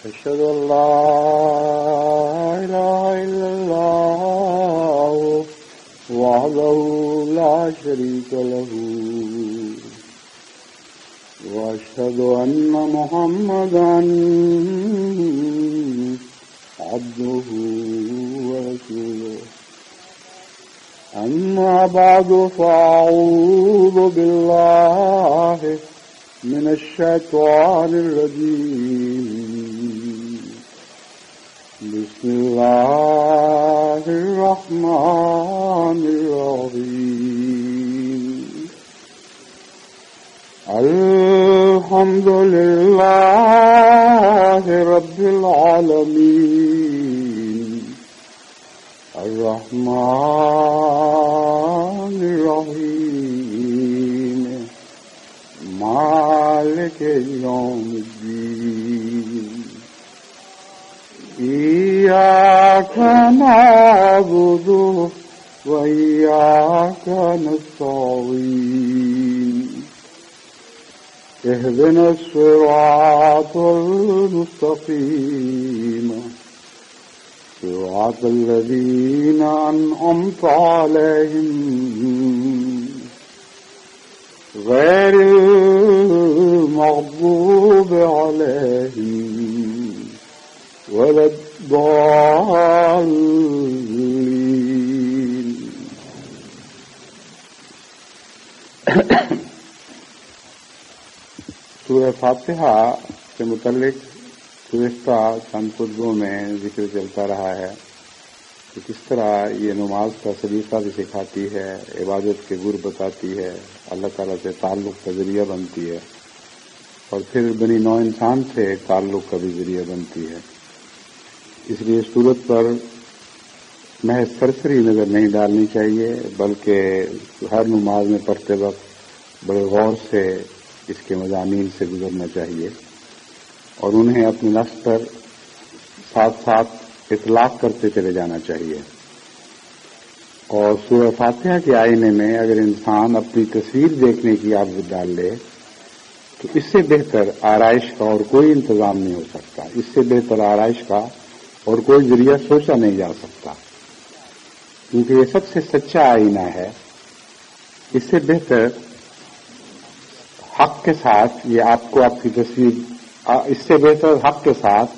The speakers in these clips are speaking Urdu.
أشهد أن لا إله إلا الله وحده لا شريك له وأشهد أن محمدا عبده ورسوله أما بعد فأعوذ بالله من الشيطان الرجيم بسم الله الرحمن الرحيم الحمد لله رب العالمين الرحمن الرحيم مالك يوم الدين إياك نعبد وإياك نستعين اهدنا الصراط المستقيم صراط الذين أنعمت عليهم غير المغضوب عليهم ولا الضالين سورہ فاتحہ سے متعلق گزشتہ چند خطبوں میں ذکر چلتا رہا ہے کہ کس طرح یہ نماز کا سلیقہ بھی سکھاتی ہے، عبادت کے گر بتاتی ہے، اللہ تعالیٰ سے تعلق کا ذریعہ بنتی ہے اور پھر بنی نوع انسان سے تعلق کا بھی ذریعہ بنتی ہے۔ اس لیے صورت پر محض سرسری نظر نہیں ڈالنی چاہیے، بلکہ ہر نماز میں پڑھتے وقت بڑے غور سے اس کے مضامین سے گزرنا چاہیے اور انہیں اپنے نفس پر ساتھ ساتھ اطلاق کرتے چلے جانا چاہیے۔ اور سورہ فاتحہ کے آئینے میں اگر انسان اپنی تصویر دیکھنے کی عادت ڈال لے تو اس سے بہتر آرائش کا اور کوئی انتظام نہیں ہو سکتا، اس سے بہتر آرائش کا اور کوئی ذریعہ سوچا نہیں جا سکتا، کیونکہ یہ سب سے سچا آئینہ ہے۔ اس سے بہتر حق کے ساتھ یہ آپ کو آپ کی تصویر، اس سے بہتر حق کے ساتھ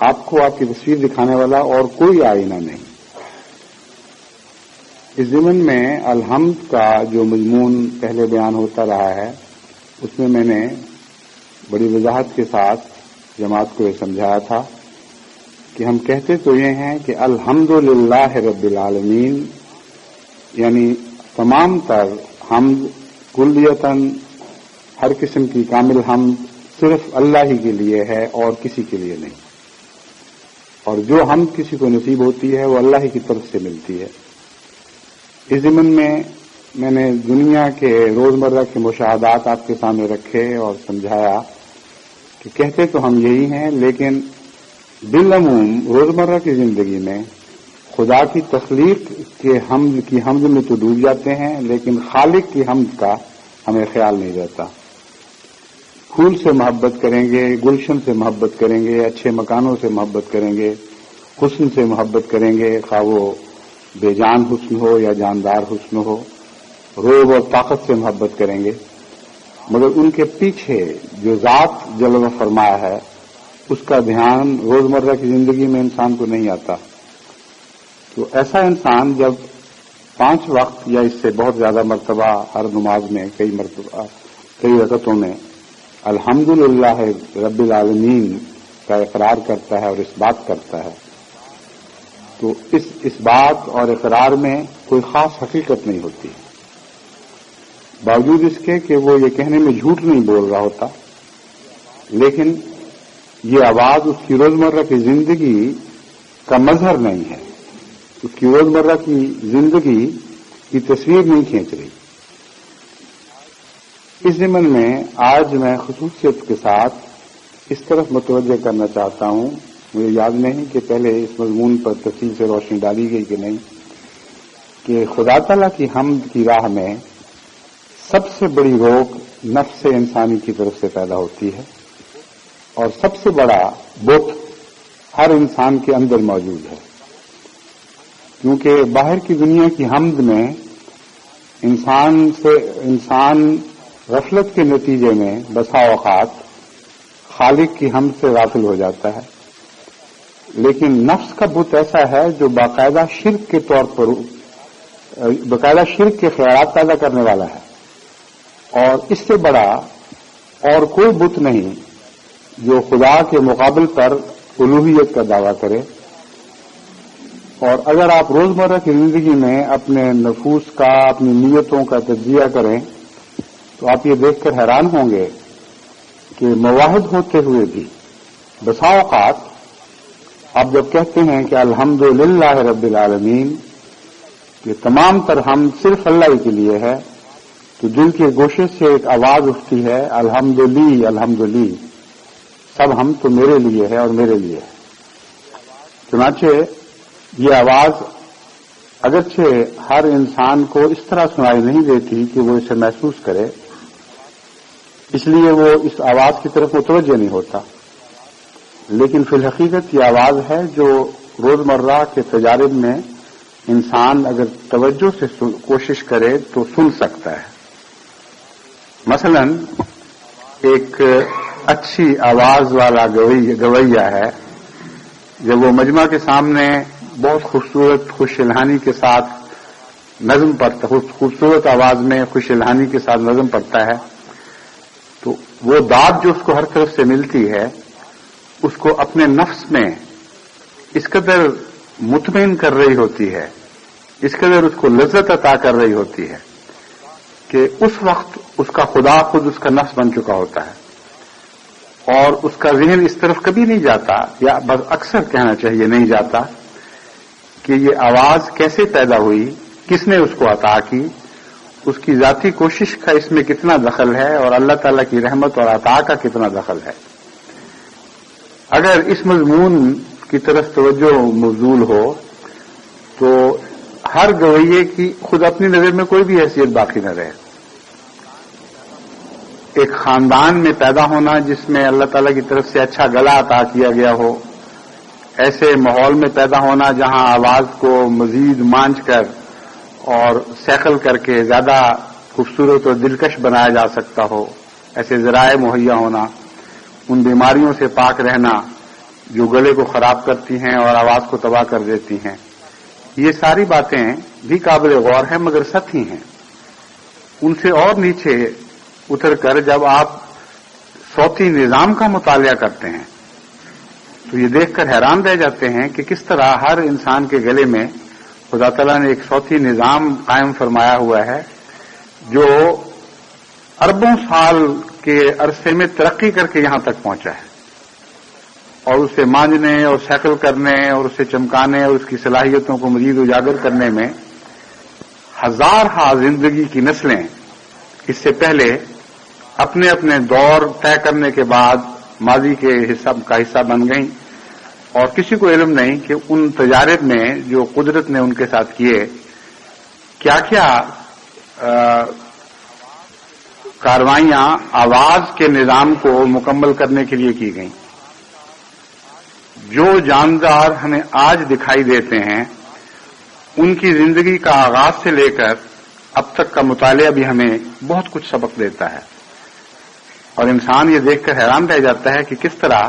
آپ کو آپ کی تصویر دکھانے والا اور کوئی آئینہ نہیں۔ اس ضمن میں الحمد کا جو مضمون پہلے بیان ہوتا رہا ہے اس میں نے بڑی وضاحت کے ساتھ جماعت کو یہ سمجھایا تھا کہ ہم کہتے تو یہ ہیں کہ الحمدللہ رب العالمین، یعنی تمام تر حمد کلیتاً ہر قسم کی کامل حمد صرف اللہ ہی کے لیے ہے اور کسی کے لیے نہیں، اور جو حمد کسی کو نصیب ہوتی ہے وہ اللہ ہی کی طرف سے ملتی ہے۔ اس ضمن میں نے دنیا کے روزمرہ کے مشاہدات آپ کے سامنے رکھے اور سمجھایا کہ کہتے تو ہم یہی ہیں، لیکن بالعموم روزمرہ کی زندگی میں خدا کی تخلیق کے حمد میں تو ڈوب جاتے ہیں، لیکن خالق کی حمد کا ہمیں خیال نہیں رہتا۔ پھول سے محبت کریں گے، گلشن سے محبت کریں گے، اچھے مکانوں سے محبت کریں گے، حسن سے محبت کریں گے، خواہ وہ بے جان حسن ہو یا جاندار حسن ہو، روب اور طاقت سے محبت کریں گے، مگر ان کے پیچھے جو ذات جلوہ فرمایا ہے اس کا دھیان روزمرہ کی زندگی میں انسان کو نہیں آتا۔ تو ایسا انسان جب 5 وقت یا اس سے بہت زیادہ مرتبہ ہر نماز میں کئی رکعتوں میں الحمدللہ رب العالمین کا اقرار کرتا ہے اور اس بات کرتا ہے، تو اس بات اور اقرار میں کوئی خاص حقیقت نہیں ہوتی، باوجود اس کے کہ وہ یہ کہنے میں جھوٹ نہیں بول رہا ہوتا، لیکن یہ آواز اس کی روزمرہ کی زندگی کا مظہر نہیں ہے، اس کی روزمرہ کی زندگی کی تصویر نہیں کھینچ رہی۔ اس ضمن میں آج میں خصوصیت کے ساتھ اس طرف متوجہ کرنا چاہتا ہوں، مجھے یاد نہیں کہ پہلے اس مضمون پر تفصیل سے روشنی ڈالی گئی کہ نہیں، کہ خدا تعالیٰ کی حمد کی راہ میں سب سے بڑی روک نفس انسانی کی طرف سے پیدا ہوتی ہے، اور سب سے بڑا بت ہر انسان کے اندر موجود ہے، کیونکہ باہر کی دنیا کی حمد میں انسان غفلت کے نتیجے میں بسا اوقات خالق کی حمد سے غافل ہو جاتا ہے، لیکن نفس کا بت ایسا ہے جو باقاعدہ شرک کے طور پر باقاعدہ شرک کے خیالات پیدا کرنے والا ہے، اور اس سے بڑا اور کوئی بت نہیں جو خدا کے مقابل پر الوہیت کا دعویٰ کرے۔ اور اگر آپ روزمرہ کی زندگی میں اپنے نفوس کا، اپنی نیتوں کا تجزیہ کریں تو آپ یہ دیکھ کر حیران ہوں گے کہ مواحد ہوتے ہوئے بھی بسا اوقات آپ جب کہتے ہیں کہ الحمدللہ رب العالمین، کہ تمام تر حمد صرف اللہ ہی کے لیے ہے، تو دل کے گوشے سے ایک آواز اٹھتی ہے الحمدلی الحمدلی، سب ہم تو میرے لیے ہے اور میرے لیے ہے۔ چنانچہ یہ آواز اگرچہ ہر انسان کو اس طرح سنائی نہیں دیتی کہ وہ اسے محسوس کرے، اس لیے وہ اس آواز کی طرف متوجہ نہیں ہوتا، لیکن فی الحقیقت یہ آواز ہے جو روزمرہ کے تجارب میں انسان اگر توجہ سے کوشش کرے تو سن سکتا ہے۔ مثلا ایک اچھی آواز والا گویا ہے، جب وہ مجمع کے سامنے بہت خوبصورت خوش الحانی کے ساتھ نظم پڑھتا، خوبصورت آواز میں خوش الحانی کے ساتھ نظم پڑھتا ہے، تو وہ داد جو اس کو ہر طرف سے ملتی ہے اس کو اپنے نفس میں اس قدر مطمئن کر رہی ہوتی ہے، اس قدر اس کو لذت عطا کر رہی ہوتی ہے کہ اس وقت اس کا خدا خود اس کا نفس بن چکا ہوتا ہے، اور اس کا ذہن اس طرف کبھی نہیں جاتا، یا بس اکثر کہنا چاہیے نہیں جاتا کہ یہ آواز کیسے پیدا ہوئی، کس نے اس کو عطا کی، اس کی ذاتی کوشش کا اس میں کتنا دخل ہے، اور اللہ تعالیٰ کی رحمت اور عطا کا کتنا دخل ہے۔ اگر اس مضمون کی طرف توجہ مبذول ہو تو ہر گویے کی خود اپنی نظر میں کوئی بھی حیثیت باقی نہ رہے۔ ایک خاندان میں پیدا ہونا جس میں اللہ تعالیٰ کی طرف سے اچھا گلا عطا کیا گیا ہو، ایسے ماحول میں پیدا ہونا جہاں آواز کو مزید مانچ کر اور سیکل کر کے زیادہ خوبصورت اور دلکش بنایا جا سکتا ہو، ایسے ذرائع مہیا ہونا، ان بیماریوں سے پاک رہنا جو گلے کو خراب کرتی ہیں اور آواز کو تباہ کر دیتی ہیں، یہ ساری باتیں بھی قابل غور ہیں مگر سطحی ہیں۔ ان سے اور نیچے اتر کر جب آپ صوتی نظام کا مطالعہ کرتے ہیں تو یہ دیکھ کر حیران رہ جاتے ہیں کہ کس طرح ہر انسان کے گلے میں خدا تعالیٰ نے ایک صوتی نظام قائم فرمایا ہوا ہے جو اربوں سال کے عرصے میں ترقی کر کے یہاں تک پہنچا ہے، اور اسے مانجنے اور سیکل کرنے اور اسے چمکانے اور اس کی صلاحیتوں کو مزید اجاگر کرنے میں ہزارہ زندگی کی نسلیں اس سے پہلے اپنے اپنے دور طے کرنے کے بعد ماضی کے حصہ بن گئیں، اور کسی کو علم نہیں کہ ان تجارب میں جو قدرت نے ان کے ساتھ کیے کیا کیا کاروائیاں آواز کے نظام کو مکمل کرنے کے لیے کی گئیں۔ جو جاندار ہمیں آج دکھائی دیتے ہیں ان کی زندگی کا آغاز سے لے کر اب تک کا مطالعہ بھی ہمیں بہت کچھ سبق دیتا ہے، اور انسان یہ دیکھ کر حیران رہ جاتا ہے کہ کس طرح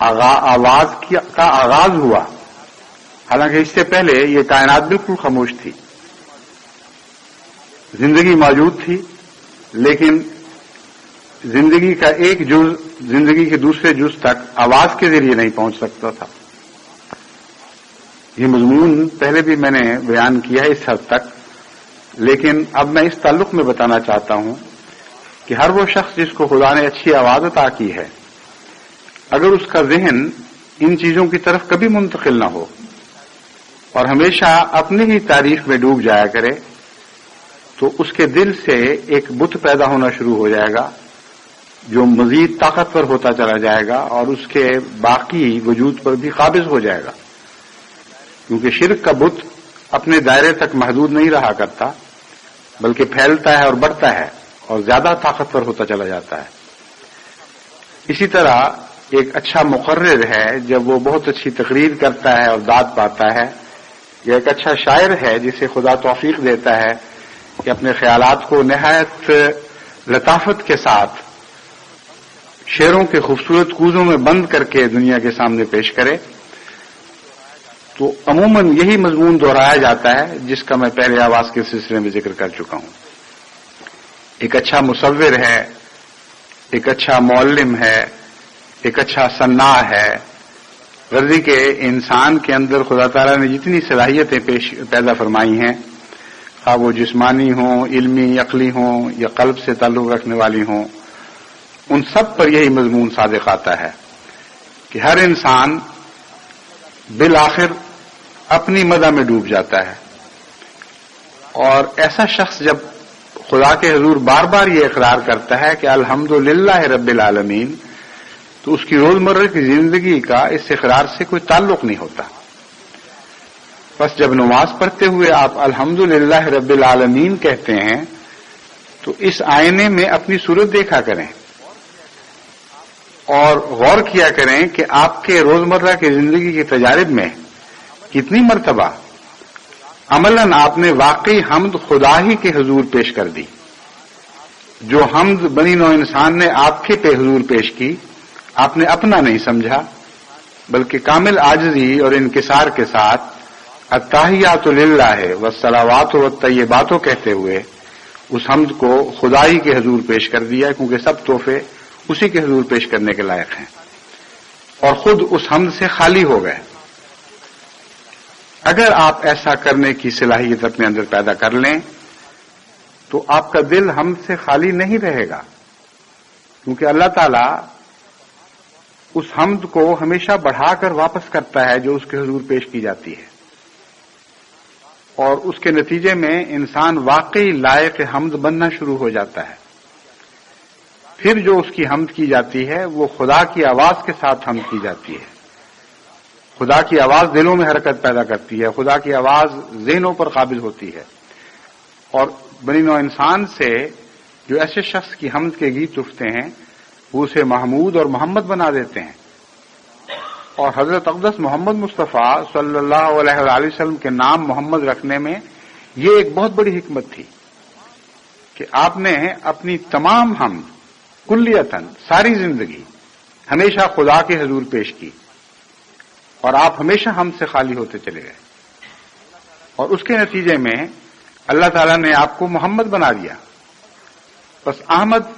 آواز کا آغاز ہوا، حالانکہ اس سے پہلے یہ کائنات بالکل خاموش تھی، زندگی موجود تھی لیکن زندگی کا ایک جز زندگی کے دوسرے جز تک آواز کے ذریعے نہیں پہنچ سکتا تھا۔ یہ مضمون پہلے بھی میں نے بیان کیا ہے اس حد تک، لیکن اب میں اس تعلق میں بتانا چاہتا ہوں کہ ہر وہ شخص جس کو خدا نے اچھی آواز عطا کی ہے، اگر اس کا ذہن ان چیزوں کی طرف کبھی منتقل نہ ہو اور ہمیشہ اپنی ہی تعریف میں ڈوب جایا کرے تو اس کے دل سے ایک بت پیدا ہونا شروع ہو جائے گا جو مزید طاقتور ہوتا چلا جائے گا اور اس کے باقی وجود پر بھی قابض ہو جائے گا، کیونکہ شرک کا بت اپنے دائرے تک محدود نہیں رہا کرتا بلکہ پھیلتا ہے اور بڑھتا ہے اور زیادہ طاقتور ہوتا چلا جاتا ہے۔ اسی طرح ایک اچھا مقرر ہے جب وہ بہت اچھی تقریر کرتا ہے اور داد پاتا ہے، یا ایک اچھا شاعر ہے جسے خدا توفیق دیتا ہے کہ اپنے خیالات کو نہایت لطافت کے ساتھ شعروں کے خوبصورت کوزوں میں بند کر کے دنیا کے سامنے پیش کرے، تو عموماً یہی مضمون دہرایا جاتا ہے جس کا میں پہلے آواز کے سلسلے میں ذکر کر چکا ہوں۔ ایک اچھا مصور ہے، ایک اچھا معلم ہے، ایک اچھا صناع ہے، غرضی کہ انسان کے اندر خدا تعالیٰ نے جتنی صلاحیتیں پیدا فرمائی ہیں، خواہ وہ جسمانی ہوں، علمی، عقلی ہوں یا قلب سے تعلق رکھنے والی ہوں، ان سب پر یہی مضمون صادق آتا ہے کہ ہر انسان بالآخر اپنی مدح میں ڈوب جاتا ہے، اور ایسا شخص جب خدا کے حضور بار بار یہ اقرار کرتا ہے کہ الحمدللہ رب العالمین، تو اس کی روزمرہ کی زندگی کا اس اقرار سے کوئی تعلق نہیں ہوتا۔ بس جب نماز پڑھتے ہوئے آپ الحمدللہ رب العالمین کہتے ہیں تو اس آئینے میں اپنی صورت دیکھا کریں اور غور کیا کریں کہ آپ کے روزمرہ کی زندگی کے تجارب میں کتنی مرتبہ عملاً آپ نے واقعی حمد خدا ہی کے حضور پیش کر دی، جو حمد بنی نوع انسان نے آپ کے پہ حضور پیش کی، آپ نے اپنا نہیں سمجھا بلکہ کامل عاجزی اور انکسار کے ساتھ التحیات للہ والصلوات والطیبات کہتے ہوئے اس حمد کو خدائی کے حضور پیش کر دیا، کیونکہ سب تحفے اسی کے حضور پیش کرنے کے لائق ہیں، اور خود اس حمد سے خالی ہو گئے۔ اگر آپ ایسا کرنے کی صلاحیت اپنے اندر پیدا کر لیں تو آپ کا دل حمد سے خالی نہیں رہے گا، کیونکہ اللہ تعالی اس حمد کو ہمیشہ بڑھا کر واپس کرتا ہے جو اس کے حضور پیش کی جاتی ہے، اور اس کے نتیجے میں انسان واقعی لائق حمد بننا شروع ہو جاتا ہے۔ پھر جو اس کی حمد کی جاتی ہے وہ خدا کی آواز کے ساتھ حمد کی جاتی ہے۔ خدا کی آواز دلوں میں حرکت پیدا کرتی ہے، خدا کی آواز ذہنوں پر قابض ہوتی ہے، اور بنی نوع انسان سے جو ایسے شخص کی حمد کے گیت اٹھتے ہیں وہ اسے محمود اور محمد بنا دیتے ہیں۔ اور حضرت اقدس محمد مصطفیٰ صلی اللہ علیہ وآلہ وسلم کے نام محمد رکھنے میں یہ ایک بہت بڑی حکمت تھی کہ آپ نے اپنی تمام حمد کلیتاً ساری زندگی ہمیشہ خدا کے حضور پیش کی، اور آپ ہمیشہ حمد سے خالی ہوتے چلے گئے، اور اس کے نتیجے میں اللہ تعالیٰ نے آپ کو محمد بنا دیا۔ بس احمد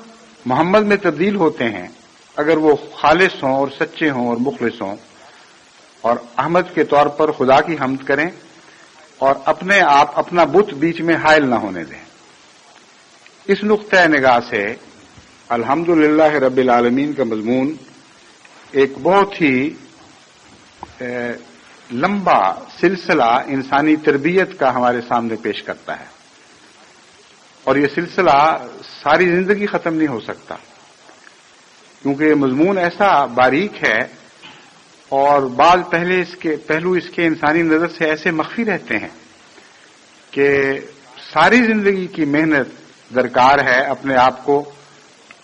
محمد میں تبدیل ہوتے ہیں اگر وہ خالص ہوں اور سچے ہوں اور مخلص ہوں، اور احمد کے طور پر خدا کی حمد کریں اور اپنے آپ اپنا بت بیچ میں حائل نہ ہونے دیں۔ اس نقطۂ نگاہ سے الحمدللہ رب العالمین کا مضمون ایک بہت ہی لمبا سلسلہ انسانی تربیت کا ہمارے سامنے پیش کرتا ہے، اور یہ سلسلہ ساری زندگی ختم نہیں ہو سکتا، کیونکہ یہ مضمون ایسا باریک ہے اور بعض پہلو اس کے انسانی نظر سے ایسے مخفی رہتے ہیں کہ ساری زندگی کی محنت درکار ہے اپنے آپ کو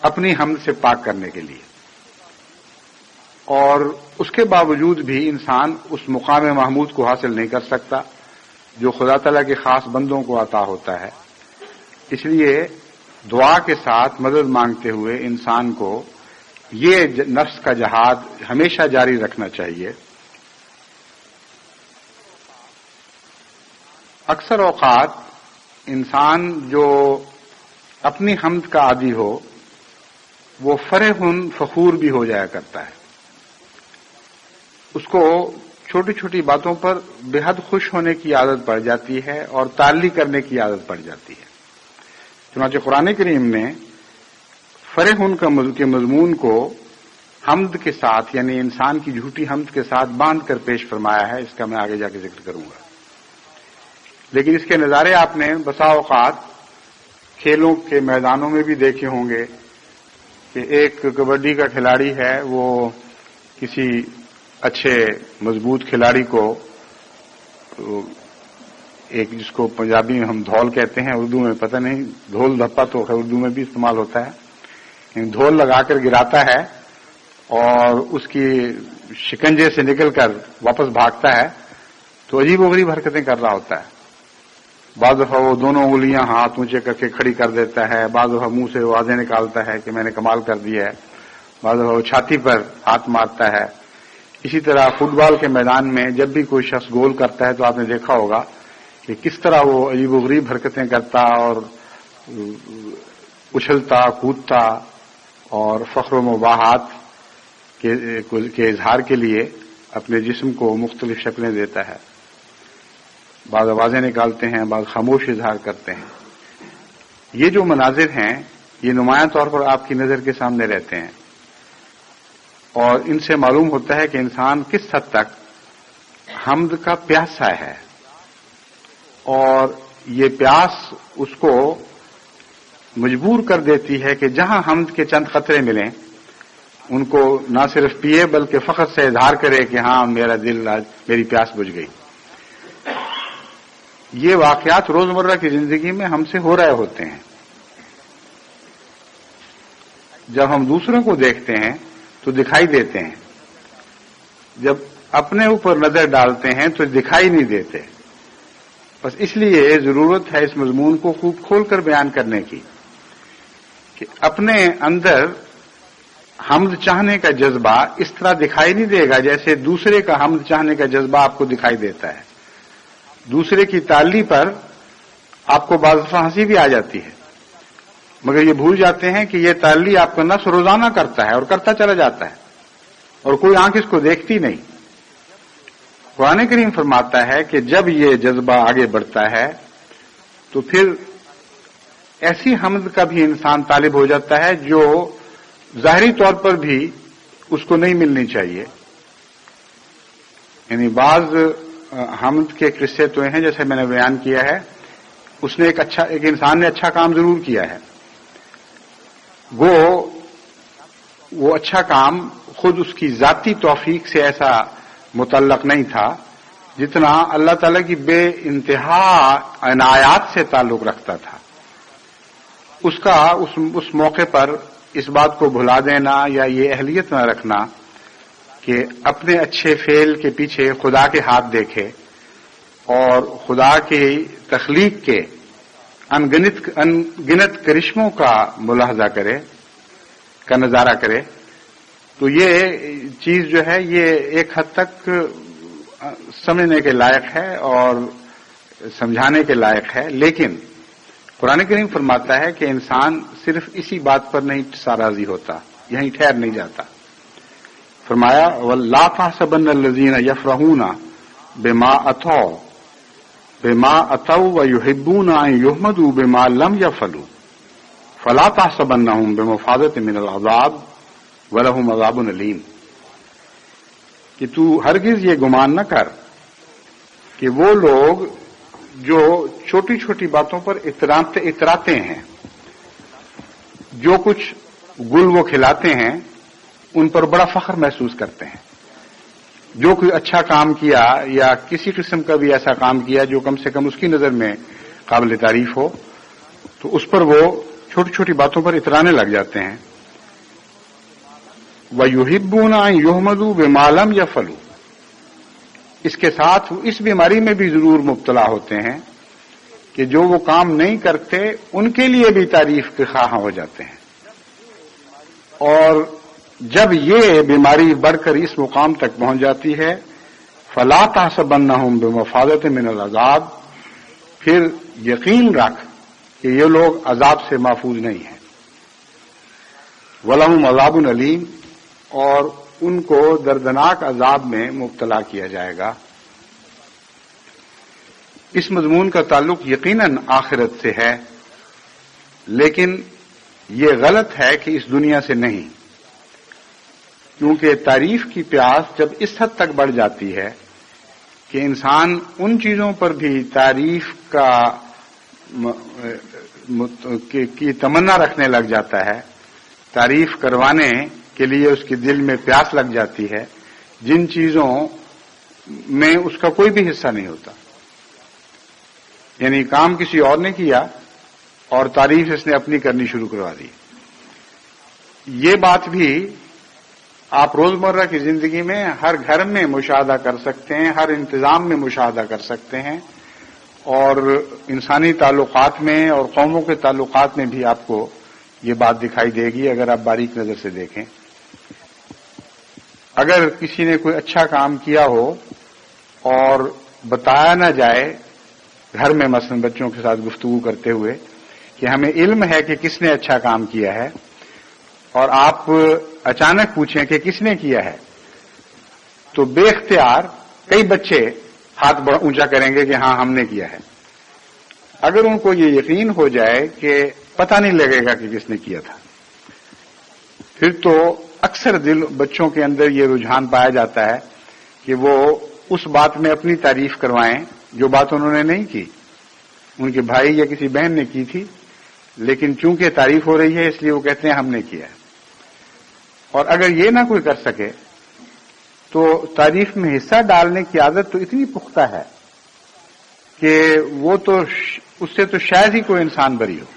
اپنی حمد سے پاک کرنے کے لیے، اور اس کے باوجود بھی انسان اس مقام محمود کو حاصل نہیں کر سکتا جو خدا تعالیٰ کے خاص بندوں کو عطا ہوتا ہے۔ اس لیے دعا کے ساتھ مدد مانگتے ہوئے انسان کو یہ نفس کا جہاد ہمیشہ جاری رکھنا چاہیے۔ اکثر اوقات انسان جو اپنی حمد کا عادی ہو وہ فرح فخور بھی ہو جایا کرتا ہے، اس کو چھوٹی چھوٹی باتوں پر بے حد خوش ہونے کی عادت پڑ جاتی ہے اور تعلی کرنے کی عادت پڑ جاتی ہے۔ چنانچہ قرآن کریم نے فرح کے مضمون کو حمد کے ساتھ، یعنی انسان کی جھوٹی حمد کے ساتھ باندھ کر پیش فرمایا ہے، اس کا میں آگے جا کے ذکر کروں گا۔ لیکن اس کے نظارے آپ نے بسا اوقات کھیلوں کے میدانوں میں بھی دیکھے ہوں گے کہ ایک کبڈی کا کھلاڑی ہے، وہ کسی اچھے مضبوط کھلاڑی کو، ایک جس کو پنجابی میں ہم دھول کہتے ہیں، اردو میں پتہ نہیں، دھول دھپا تو اردو میں بھی استعمال ہوتا ہے، دھول لگا کر گراتا ہے اور اس کی شکنجے سے نکل کر واپس بھاگتا ہے تو عجیب و غریب حرکتیں کر رہا ہوتا ہے. بعض دفعہ وہ دونوں انگلیاں ہاتھ اونچے کر کے کھڑی کر دیتا ہے، بعض دفعہ منہ سے آوازیں نکالتا ہے کہ میں نے کمال کر دیا ہے، بعض دفعہ وہ چھاتی پر ہاتھ مارتا ہے. اسی طرح فٹ بال کے میدان میں جب بھی کوئی شخص گول کرتا ہے تو آپ نے دیکھا ہوگا کہ کس طرح وہ عجیب و غریب حرکتیں کرتا اور اچھلتا کودتا اور فخر و مباحات کے اظہار کے لیے اپنے جسم کو مختلف شکلیں دیتا ہے. بعض آوازیں نکالتے ہیں، بعض خاموش اظہار کرتے ہیں. یہ جو مناظر ہیں یہ نمایاں طور پر آپ کی نظر کے سامنے رہتے ہیں اور ان سے معلوم ہوتا ہے کہ انسان کس حد تک حمد کا پیاسا ہے، اور یہ پیاس اس کو مجبور کر دیتی ہے کہ جہاں حمد کے چند قطرے ملیں ان کو نہ صرف پیے بلکہ فخر سے اظہار کرے کہ ہاں میرا دل آج میری پیاس بجھ گئی. یہ واقعات روزمرہ کی زندگی میں ہم سے ہو رہے ہوتے ہیں. جب ہم دوسروں کو دیکھتے ہیں تو دکھائی دیتے ہیں، جب اپنے اوپر نظر ڈالتے ہیں تو دکھائی نہیں دیتے. بس اس لیے ضرورت ہے اس مضمون کو خوب کھول کر بیان کرنے کی کہ اپنے اندر حمد چاہنے کا جذبہ اس طرح دکھائی نہیں دے گا جیسے دوسرے کا حمد چاہنے کا جذبہ آپ کو دکھائی دیتا ہے. دوسرے کی تعلی پر آپ کو بعض دفعہ ہنسی بھی آ جاتی ہے، مگر یہ بھول جاتے ہیں کہ یہ تعلی آپ کا نفس روزانہ کرتا ہے اور کرتا چلا جاتا ہے اور کوئی آنکھ اس کو دیکھتی نہیں. قرآن کریم فرماتا ہے کہ جب یہ جذبہ آگے بڑھتا ہے تو پھر ایسی حمد کا بھی انسان طالب ہو جاتا ہے جو ظاہری طور پر بھی اس کو نہیں ملنی چاہیے. یعنی بعض حمد کے قصے تو ہیں جیسے میں نے بیان کیا ہے، اس نے ایک انسان نے اچھا کام ضرور کیا ہے، وہ اچھا کام خود اس کی ذاتی توفیق سے ایسا متعلق نہیں تھا جتنا اللہ تعالی کی بے انتہا عنایات سے تعلق رکھتا تھا. اس کا اس موقع پر اس بات کو بھلا دینا یا یہ اہلیت نہ رکھنا کہ اپنے اچھے فعل کے پیچھے خدا کے ہاتھ دیکھے اور خدا کی تخلیق کے انگنت کرشموں کا ملاحظہ کرے، کا نظارہ کرے، تو یہ چیز جو ہے یہ ایک حد تک سمجھنے کے لائق ہے اور سمجھانے کے لائق ہے. لیکن قرآن کریم فرماتا ہے کہ انسان صرف اسی بات پر نہیں راضی ہوتا، یہیں ٹھہر نہیں جاتا. فرمایا وَلَا تَحْسَبَنَّ الَّذِينَ يَفْرَحُونَ بِمَا أَتَوْا وَيُحِبُّونَ أَن يُحْمَدُوا بِمَا لَمْ يَفْعَلُوا فَلَا تَحْسَبَنَّهُم بِمَفَازَةٍ مِّنَ الْعَذَابِ وَلَهُمْ عَذَابٌ أَلِيمٌ. کہ تو ہرگز یہ گمان نہ کر کہ وہ لوگ جو چھوٹی چھوٹی باتوں پر اتراتے ہیں، جو کچھ گل وہ کھلاتے ہیں ان پر بڑا فخر محسوس کرتے ہیں. جو کوئی اچھا کام کیا یا کسی قسم کا بھی ایسا کام کیا جو کم سے کم اس کی نظر میں قابل تعریف ہو تو اس پر وہ چھوٹی چھوٹی باتوں پر اترانے لگ جاتے ہیں. وَيُحِبُّونَ أَن يُحْمَدُوا بِمَا لَمْ يَفْعَلُوا. اس کے ساتھ وہ اس بیماری میں بھی ضرور مبتلا ہوتے ہیں کہ جو وہ کام نہیں کرتے ان کے لیے بھی تعریف کے خواہاں ہو جاتے ہیں. اور جب یہ بیماری بڑھ کر اس مقام تک پہنچ جاتی ہے فَلَا تَحْسَبَنَّهُم بِمَفَازَةٍ مِّنَ الْعَذَابِ، پھر یقین رکھ کہ یہ لوگ عذاب سے محفوظ نہیں ہیں. وَلَهُمْ عَذَابٌ أَلِيمٌ، اور ان کو دردناک عذاب میں مبتلا کیا جائے گا. اس مضمون کا تعلق یقیناً آخرت سے ہے، لیکن یہ غلط ہے کہ اس دنیا سے نہیں، کیونکہ تعریف کی پیاس جب اس حد تک بڑھ جاتی ہے کہ انسان ان چیزوں پر بھی تعریف کی تمنا رکھنے لگ جاتا ہے، تعریف کروانے کے لیے اس کے دل میں پیاس لگ جاتی ہے جن چیزوں میں اس کا کوئی بھی حصہ نہیں ہوتا. یعنی کام کسی اور نے کیا اور تعریف اس نے اپنی کرنی شروع کروا دی. یہ بات بھی آپ روزمرہ کی زندگی میں ہر گھر میں مشاہدہ کر سکتے ہیں، ہر انتظام میں مشاہدہ کر سکتے ہیں، اور انسانی تعلقات میں اور قوموں کے تعلقات میں بھی آپ کو یہ بات دکھائی دے گی اگر آپ باریک نظر سے دیکھیں۔ اگر کسی نے کوئی اچھا کام کیا ہو اور بتایا نہ جائے گھر میں مثلا بچوں کے ساتھ گفتگو کرتے ہوئے کہ ہمیں علم ہے کہ کس نے اچھا کام کیا ہے، اور آپ اچانک پوچھیں کہ کس نے کیا ہے، تو بے اختیار کئی بچے ہاتھ اونچا کریں گے کہ ہاں ہم نے کیا ہے۔ اگر ان کو یہ یقین ہو جائے کہ پتہ نہیں لگے گا کہ کس نے کیا تھا، پھر تو اکثر بچوں کے اندر یہ رجحان پایا جاتا ہے کہ وہ اس بات میں اپنی تعریف کروائیں جو بات انہوں نے نہیں کی، ان کے بھائی یا کسی بہن نے کی تھی، لیکن چونکہ تعریف ہو رہی ہے اس لیے وہ کہتے ہیں ہم نے کیا ہے۔ اور اگر یہ نہ کوئی کر سکے تو تعریف میں حصہ ڈالنے کی عادت تو اتنی پختہ ہے کہ وہ تو اس سے تو شاید ہی کوئی انسان بری ہو۔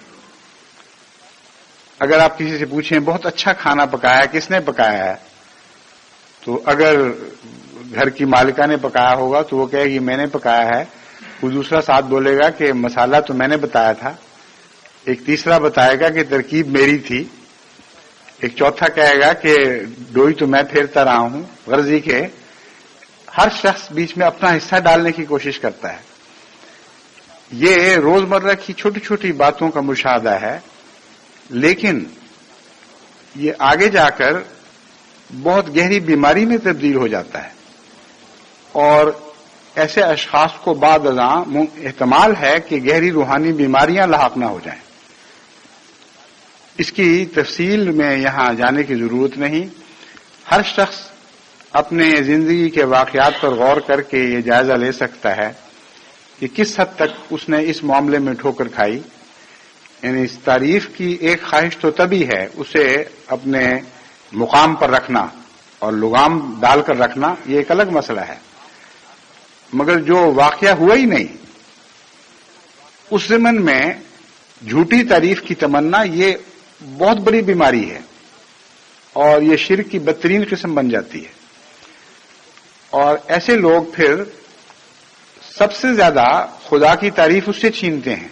اگر آپ کسی سے پوچھیں بہت اچھا کھانا پکایا ہے، کس نے پکایا ہے، تو اگر گھر کی مالکہ نے پکایا ہوگا تو وہ کہے گی میں نے پکایا ہے، کوئی دوسرا ساتھ بولے گا کہ مسالہ تو میں نے بتایا تھا، ایک تیسرا بتائے گا کہ ترکیب میری تھی، ایک چوتھا کہے گا کہ ڈوئی تو میں پھیرتا رہا ہوں۔ غرضی کے ہر شخص بیچ میں اپنا حصہ ڈالنے کی کوشش کرتا ہے۔ یہ روزمرہ کی چھوٹی چھوٹی باتوں کا مشاہدہ ہے، لیکن یہ آگے جا کر بہت گہری بیماری میں تبدیل ہو جاتا ہے، اور ایسے اشخاص کو بعد ازاں احتمال ہے کہ گہری روحانی بیماریاں لاحق نہ ہو جائیں۔ اس کی تفصیل میں یہاں جانے کی ضرورت نہیں۔ ہر شخص اپنے زندگی کے واقعات پر غور کر کے یہ جائزہ لے سکتا ہے کہ کس حد تک اس نے اس معاملے میں ٹھوکر کھائی۔ یعنی اس تعریف کی ایک خواہش تو تبھی ہے، اسے اپنے مقام پر رکھنا اور لگام ڈال کر رکھنا یہ ایک الگ مسئلہ ہے، مگر جو واقعہ ہوا ہی نہیں اس ضمن میں جھوٹی تعریف کی تمنا یہ بہت بڑی بیماری ہے، اور یہ شرک کی بدترین قسم بن جاتی ہے۔ اور ایسے لوگ پھر سب سے زیادہ خدا کی تعریف اس سے چھینتے ہیں،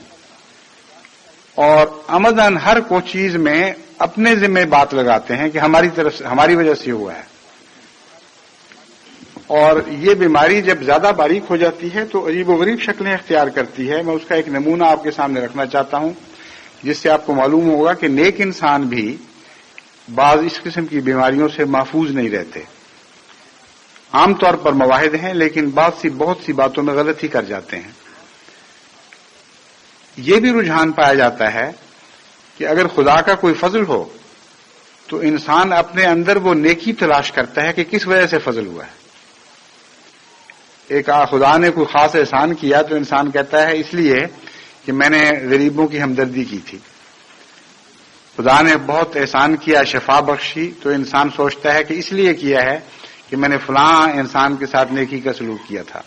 اور عمداً ہر کوئی چیز میں اپنے ذمہ بات لگاتے ہیں کہ ہماری طرف سے، ہماری وجہ سے ہوا ہے۔ اور یہ بیماری جب زیادہ باریک ہو جاتی ہے تو عجیب و غریب شکلیں اختیار کرتی ہے۔ میں اس کا ایک نمونہ آپ کے سامنے رکھنا چاہتا ہوں جس سے آپ کو معلوم ہوگا کہ نیک انسان بھی بعض اس قسم کی بیماریوں سے محفوظ نہیں رہتے۔ عام طور پر مواحد ہیں، لیکن بہت سی باتوں میں غلطی کر جاتے ہیں۔ یہ بھی رجحان پایا جاتا ہے کہ اگر خدا کا کوئی فضل ہو تو انسان اپنے اندر وہ نیکی تلاش کرتا ہے کہ کس وجہ سے فضل ہوا ہے۔ ایک خدا نے کوئی خاص احسان کیا تو انسان کہتا ہے اس لیے کہ میں نے غریبوں کی ہمدردی کی تھی۔ خدا نے بہت احسان کیا، شفا بخشی، تو انسان سوچتا ہے کہ اس لیے کیا ہے کہ میں نے فلاں انسان کے ساتھ نیکی کا سلوک کیا تھا۔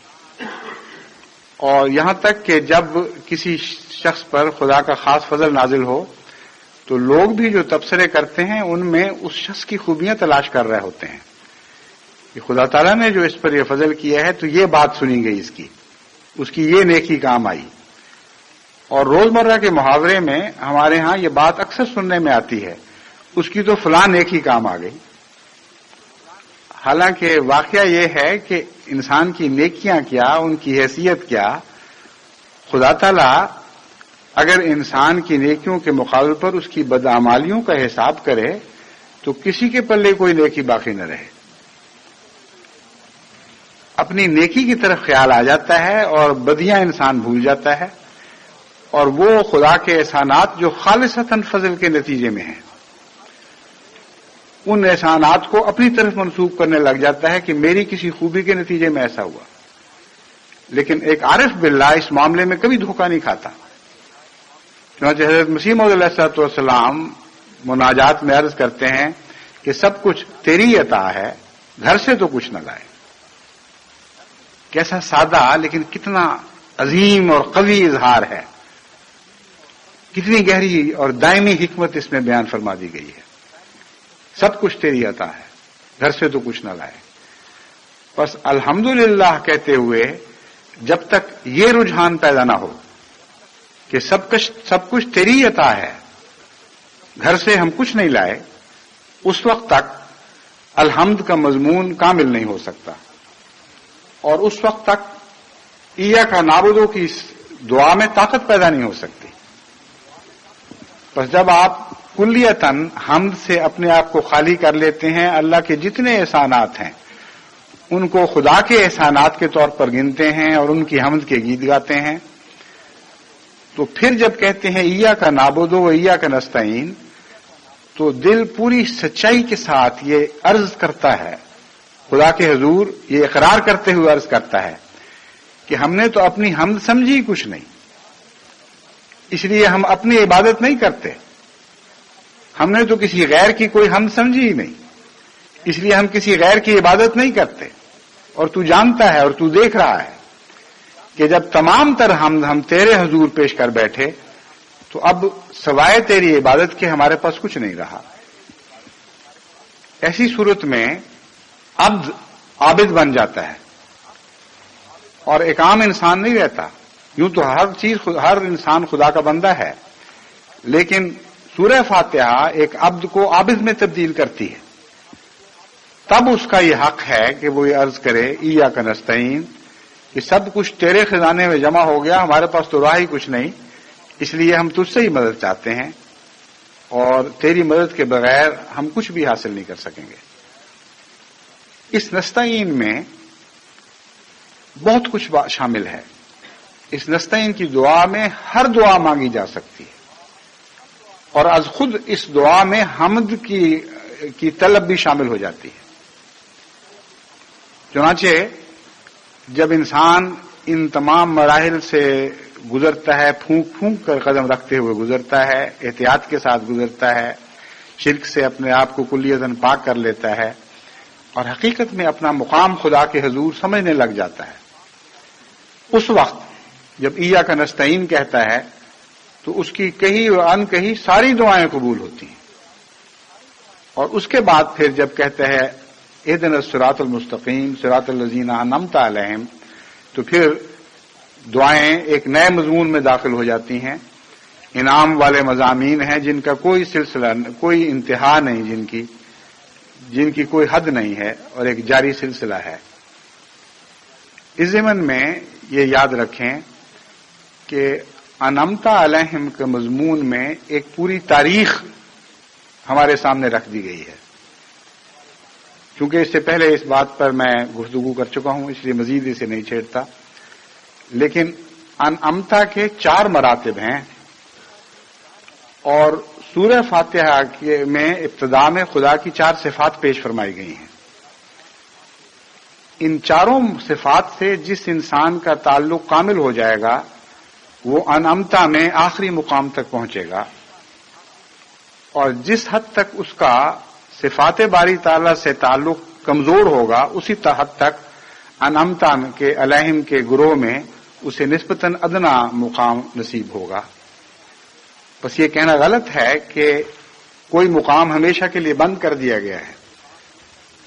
اور یہاں تک کہ جب کسی شخص پر خدا کا خاص فضل نازل ہو تو لوگ بھی جو تبصرے کرتے ہیں ان میں اس شخص کی خوبیاں تلاش کر رہے ہوتے ہیں کہ خدا تعالیٰ نے جو اس پر یہ فضل کیا ہے تو یہ بات سنی گئی، اس کی یہ نیکی کام آئی۔ اور روزمرہ کے محاورے میں ہمارے ہاں یہ بات اکثر سننے میں آتی ہے، اس کی تو فلاں نیکی کام آ گئی۔ حالانکہ واقعہ یہ ہے کہ انسان کی نیکیاں کیا، ان کی حیثیت کیا، خدا تعالیٰ اگر انسان کی نیکیوں کے مقابل پر اس کی بدعمالیوں کا حساب کرے تو کسی کے پلے کوئی نیکی باقی نہ رہے۔ اپنی نیکی کی طرف خیال آ جاتا ہے اور بدیاں انسان بھول جاتا ہے، اور وہ خدا کے احسانات جو خالصتاً فضل کے نتیجے میں ہیں ان احسانات کو اپنی طرف منسوب کرنے لگ جاتا ہے کہ میری کسی خوبی کے نتیجے میں ایسا ہوا۔ لیکن ایک عارف باللہ اس معاملے میں کبھی دھوکہ نہیں کھاتا۔ چنانچہ حضرت مسیح موعود علیہ الصلوۃ والسلام مناجات میں عرض کرتے ہیں کہ سب کچھ تیری عطا ہے، گھر سے تو کچھ نہ لائے۔ کیسا سادہ لیکن کتنا عظیم اور قوی اظہار ہے، کتنی گہری اور دائمی حکمت اس میں بیان فرما دی گئی ہے۔ سب کچھ تیری عطا ہے، گھر سے تو کچھ نہ لائے. بس الحمدللہ کہتے ہوئے جب تک یہ رجحان پیدا نہ ہو کہ سب کچھ تیری عطا ہے، گھر سے ہم کچھ نہیں لائے، اس وقت تک الحمد کا مضمون کامل نہیں ہو سکتا، اور اس وقت تک ایاک نعبد کی دعا میں طاقت پیدا نہیں ہو سکتی. بس جب آپ کلیتاً حمد سے اپنے آپ کو خالی کر لیتے ہیں، اللہ کے جتنے احسانات ہیں ان کو خدا کے احسانات کے طور پر گنتے ہیں اور ان کی حمد کے گیت گاتے ہیں، تو پھر جب کہتے ہیں ایاک نعبد و ایاک نستعین، تو دل پوری سچائی کے ساتھ یہ عرض کرتا ہے خدا کے حضور، یہ اقرار کرتے ہوئے عرض کرتا ہے کہ ہم نے تو اپنی حمد سمجھی کچھ نہیں، اس لیے ہم اپنی عبادت نہیں کرتے. ہم نے تو کسی غیر کی کوئی حمد سمجھی ہی نہیں، اس لیے ہم کسی غیر کی عبادت نہیں کرتے. اور تو جانتا ہے اور تو دیکھ رہا ہے کہ جب تمام تر حمد ہم تیرے حضور پیش کر بیٹھے تو اب سوائے تیری عبادت کے ہمارے پاس کچھ نہیں رہا. ایسی صورت میں عبد عابد بن جاتا ہے اور ایک عام انسان نہیں رہتا. یوں تو ہر انسان خدا کا بندہ ہے، لیکن سورہ فاتحہ ایک عبد کو عابد میں تبدیل کرتی ہے. تب اس کا یہ حق ہے کہ وہ یہ عرض کرے ایاک نستعین، کہ سب کچھ تیرے خزانے میں جمع ہو گیا، ہمارے پاس تو راہ ہی کچھ نہیں، اس لیے ہم تجھ سے ہی مدد چاہتے ہیں، اور تیری مدد کے بغیر ہم کچھ بھی حاصل نہیں کر سکیں گے. اس نستعین میں بہت کچھ شامل ہے. اس نستعین کی دعا میں ہر دعا مانگی جا سکتی ہے، اور از خود اس دعا میں حمد کی طلب بھی شامل ہو جاتی ہے. چنانچہ جب انسان ان تمام مراحل سے گزرتا ہے، پھونک پھونک کر قدم رکھتے ہوئے گزرتا ہے، احتیاط کے ساتھ گزرتا ہے، شرک سے اپنے آپ کو کلیتاً پاک کر لیتا ہے، اور حقیقت میں اپنا مقام خدا کے حضور سمجھنے لگ جاتا ہے، اس وقت جب ایاک نستعین کہتا ہے تو اس کی کہی و ان کہی ساری دعائیں قبول ہوتی ہیں. اور اس کے بعد پھر جب کہتا ہے اہدنا الصراط المستقیم صراط الذین انعمت علیہم، تو پھر دعائیں ایک نئے مضمون میں داخل ہو جاتی ہیں. انعام والے مضامین ہیں جن کا کوئی سلسلہ، کوئی انتہا نہیں، جن کی کوئی حد نہیں ہے، اور ایک جاری سلسلہ ہے. اس ضمن میں یہ یاد رکھیں کہ انعمت علیہم کے مضمون میں ایک پوری تاریخ ہمارے سامنے رکھ دی گئی ہے. چونکہ اس سے پہلے اس بات پر میں گفتگو کر چکا ہوں، اس لیے مزید اسے نہیں چھیڑتا، لیکن انعمت کے 4 مراتب ہیں، اور سورہ فاتحہ میں ابتدا میں خدا کی 4 صفات پیش فرمائی گئی ہیں. ان 4 صفات سے جس انسان کا تعلق کامل ہو جائے گا وہ انعمتا میں آخری مقام تک پہنچے گا، اور جس حد تک اس کا صفات باری تعالی سے تعلق کمزور ہوگا اسی حد تک انعمتا کے علیہم کے گروہ میں اسے نسبتاً ادنا مقام نصیب ہوگا. بس یہ کہنا غلط ہے کہ کوئی مقام ہمیشہ کے لیے بند کر دیا گیا ہے.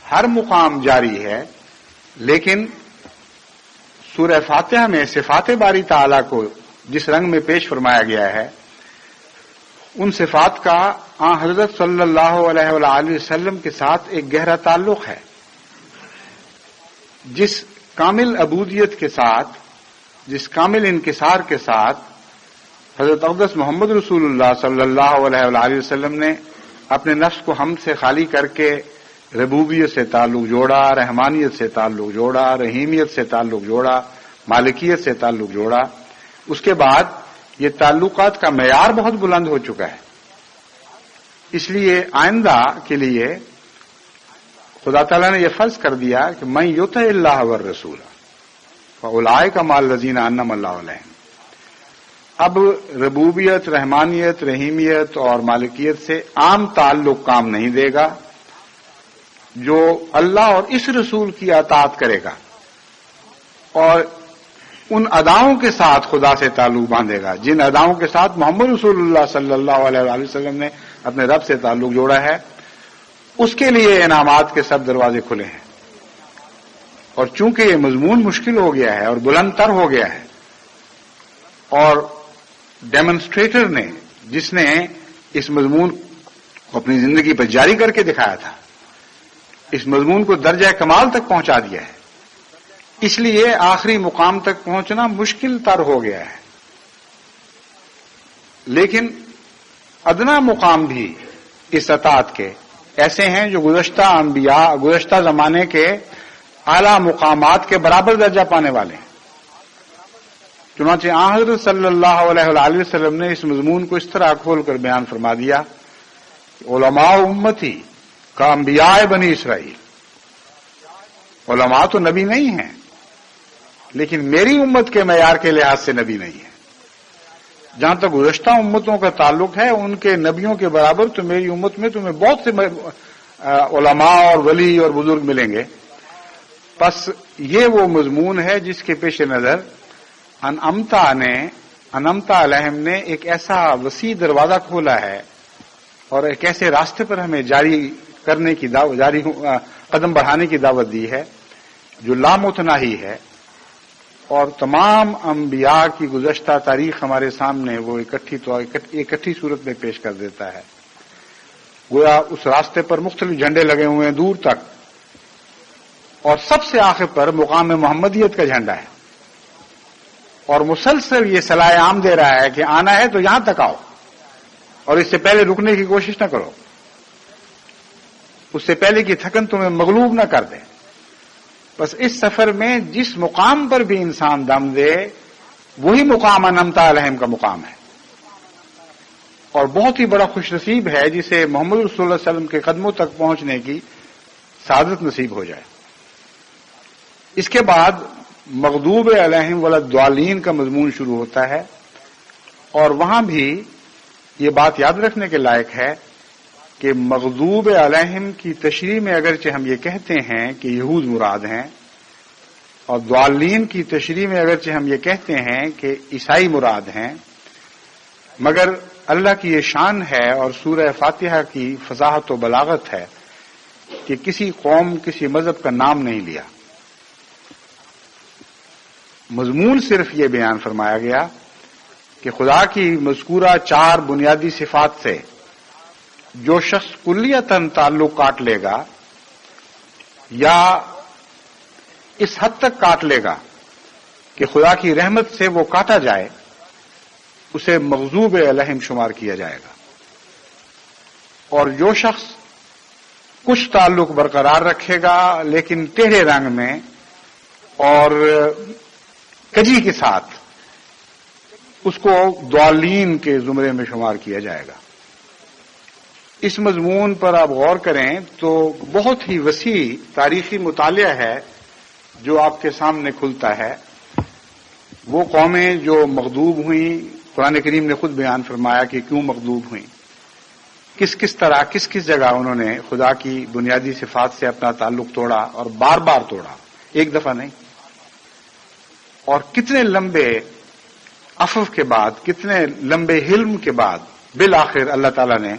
ہر مقام جاری ہے، لیکن سورہ فاتحہ میں صفات باری تعالی کو جس رنگ میں پیش فرمایا گیا ہے، ان صفات کا حضرت صلی اللہ علیہ وآلہ وسلم کے ساتھ ایک گہرا تعلق ہے. جس کامل عبودیت کے ساتھ، جس کامل انکسار کے ساتھ حضرت اقدس محمد رسول اللہ صلی اللہ علیہ وآلہ وسلم نے اپنے نفس کو حمد سے خالی کر کے ربوبیت سے تعلق جوڑا، رحمانیت سے تعلق جوڑا، رحیمیت سے تعلق جوڑا، مالکیت سے تعلق جوڑا، اس کے بعد یہ تعلقات کا معیار بہت بلند ہو چکا ہے. اس لیے آئندہ کے لیے خدا تعالیٰ نے یہ فرض کر دیا کہ من یطع اللہ والرسول فاولئک مع الذین انعم اللہ علیہم. اب ربوبیت، رحمانیت، رحیمیت اور مالکیت سے عام تعلق کام نہیں دے گا. جو اللہ اور اس رسول کی اطاعت کرے گا اور ان اداؤں کے ساتھ خدا سے تعلق باندھے گا، جن اداؤں کے ساتھ محمد رسول اللہ صلی اللہ علیہ وآلہ وسلم نے اپنے رب سے تعلق جوڑا ہے، اس کے لیے انعامات کے سب دروازے کھلے ہیں. اور چونکہ یہ مضمون مشکل ہو گیا ہے اور بلند تر ہو گیا ہے، اور ڈیمونسٹریٹر نے جس نے اس مضمون کو اپنی زندگی پر جاری کر کے دکھایا تھا، اس مضمون کو درجہ کمال تک پہنچا دیا ہے، اس لیے آخری مقام تک پہنچنا مشکل تر ہو گیا ہے. لیکن ادنا مقام بھی اس اطاعت کے ایسے ہیں جو گزشتہ انبیاء، گزشتہ زمانے کے اعلی مقامات کے برابر درجہ پانے والے ہیں. چنانچہ حضرت صلی اللہ علیہ وآلہ وسلم نے اس مضمون کو اس طرح کھول کر بیان فرما دیا کہ علماء امتی کا انبیاء بنی اسرائیل. علماء تو نبی نہیں ہیں، لیکن میری امت کے معیار کے لحاظ سے نبی نہیں ہے. جہاں تک گزشتہ امتوں کا تعلق ہے، ان کے نبیوں کے برابر تو میری امت میں تمہیں بہت سے علماء اور ولی اور بزرگ ملیں گے. بس یہ وہ مضمون ہے جس کے پیش نظر انعمت علیہم نے ایک ایسا وسیع دروازہ کھولا ہے اور ایک ایسے راستے پر ہمیں جاری کرنے کی جاری قدم بڑھانے کی دعوت دی ہے جو لامتناہی ہے. اور تمام انبیاء کی گزشتہ تاریخ ہمارے سامنے وہ اکٹھی صورت میں پیش کر دیتا ہے. گویا اس راستے پر مختلف جھنڈے لگے ہوئے ہیں دور تک، اور سب سے آخر پر مقام محمدیت کا جھنڈا ہے، اور مسلسل یہ صلاح عام دے رہا ہے کہ آنا ہے تو یہاں تک آؤ، اور اس سے پہلے رکنے کی کوشش نہ کرو، اس سے پہلے کی تھکن تمہیں مغلوب نہ کر دے. بس اس سفر میں جس مقام پر بھی انسان دم دے وہی مقام انعمت علیہم کا مقام ہے، اور بہت ہی بڑا خوش نصیب ہے جسے محمد رسول اللہ علیہ وسلم کے قدموں تک پہنچنے کی سعادت نصیب ہو جائے. اس کے بعد مغضوب علیہم والضالین کا مضمون شروع ہوتا ہے، اور وہاں بھی یہ بات یاد رکھنے کے لائق ہے کہ مغضوب علیہم کی تشریح میں اگرچہ ہم یہ کہتے ہیں کہ یہود مراد ہیں، اور ضالین کی تشریح میں اگرچہ ہم یہ کہتے ہیں کہ عیسائی مراد ہیں، مگر اللہ کی یہ شان ہے اور سورہ فاتحہ کی فصاحت و بلاغت ہے کہ کسی قوم، کسی مذہب کا نام نہیں لیا. مضمون صرف یہ بیان فرمایا گیا کہ خدا کی مذکورہ 4 بنیادی صفات سے جو شخص کلیتاً تعلق کاٹ لے گا یا اس حد تک کاٹ لے گا کہ خدا کی رحمت سے وہ کاٹا جائے، اسے مغضوب علیہم شمار کیا جائے گا. اور جو شخص کچھ تعلق برقرار رکھے گا لیکن ٹیڑھے رنگ میں اور کجی کے ساتھ، اس کو ضالین کے زمرے میں شمار کیا جائے گا. اس مضمون پر آپ غور کریں تو بہت ہی وسیع تاریخی مطالعہ ہے جو آپ کے سامنے کھلتا ہے. وہ قومیں جو مغضوب ہوئیں، قرآن کریم نے خود بیان فرمایا کہ کیوں مغضوب ہوئیں، کس کس طرح کس کس جگہ انہوں نے خدا کی بنیادی صفات سے اپنا تعلق توڑا، اور بار بار توڑا، ایک دفعہ نہیں. اور کتنے لمبے عفو کے بعد، کتنے لمبے حلم کے بعد بالآخر اللہ تعالیٰ نے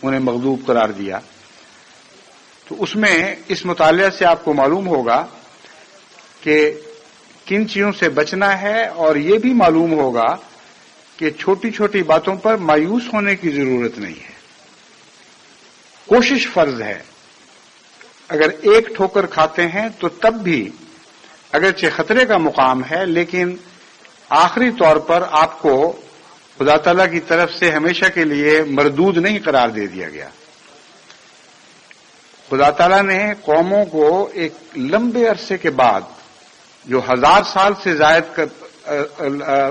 انہیں مغضوب قرار دیا. تو اس میں اس مطالعہ سے آپ کو معلوم ہوگا کہ کن چیزوں سے بچنا ہے، اور یہ بھی معلوم ہوگا کہ چھوٹی چھوٹی باتوں پر مایوس ہونے کی ضرورت نہیں ہے. کوشش فرض ہے. اگر ایک ٹھوکر کھاتے ہیں تو تب بھی اگرچہ خطرے کا مقام ہے، لیکن آخری طور پر آپ کو خدا تعالیٰ کی طرف سے ہمیشہ کے لیے مردود نہیں قرار دے دیا گیا. خدا تعالیٰ نے قوموں کو ایک لمبے عرصے کے بعد، جو 1000 سال سے زائد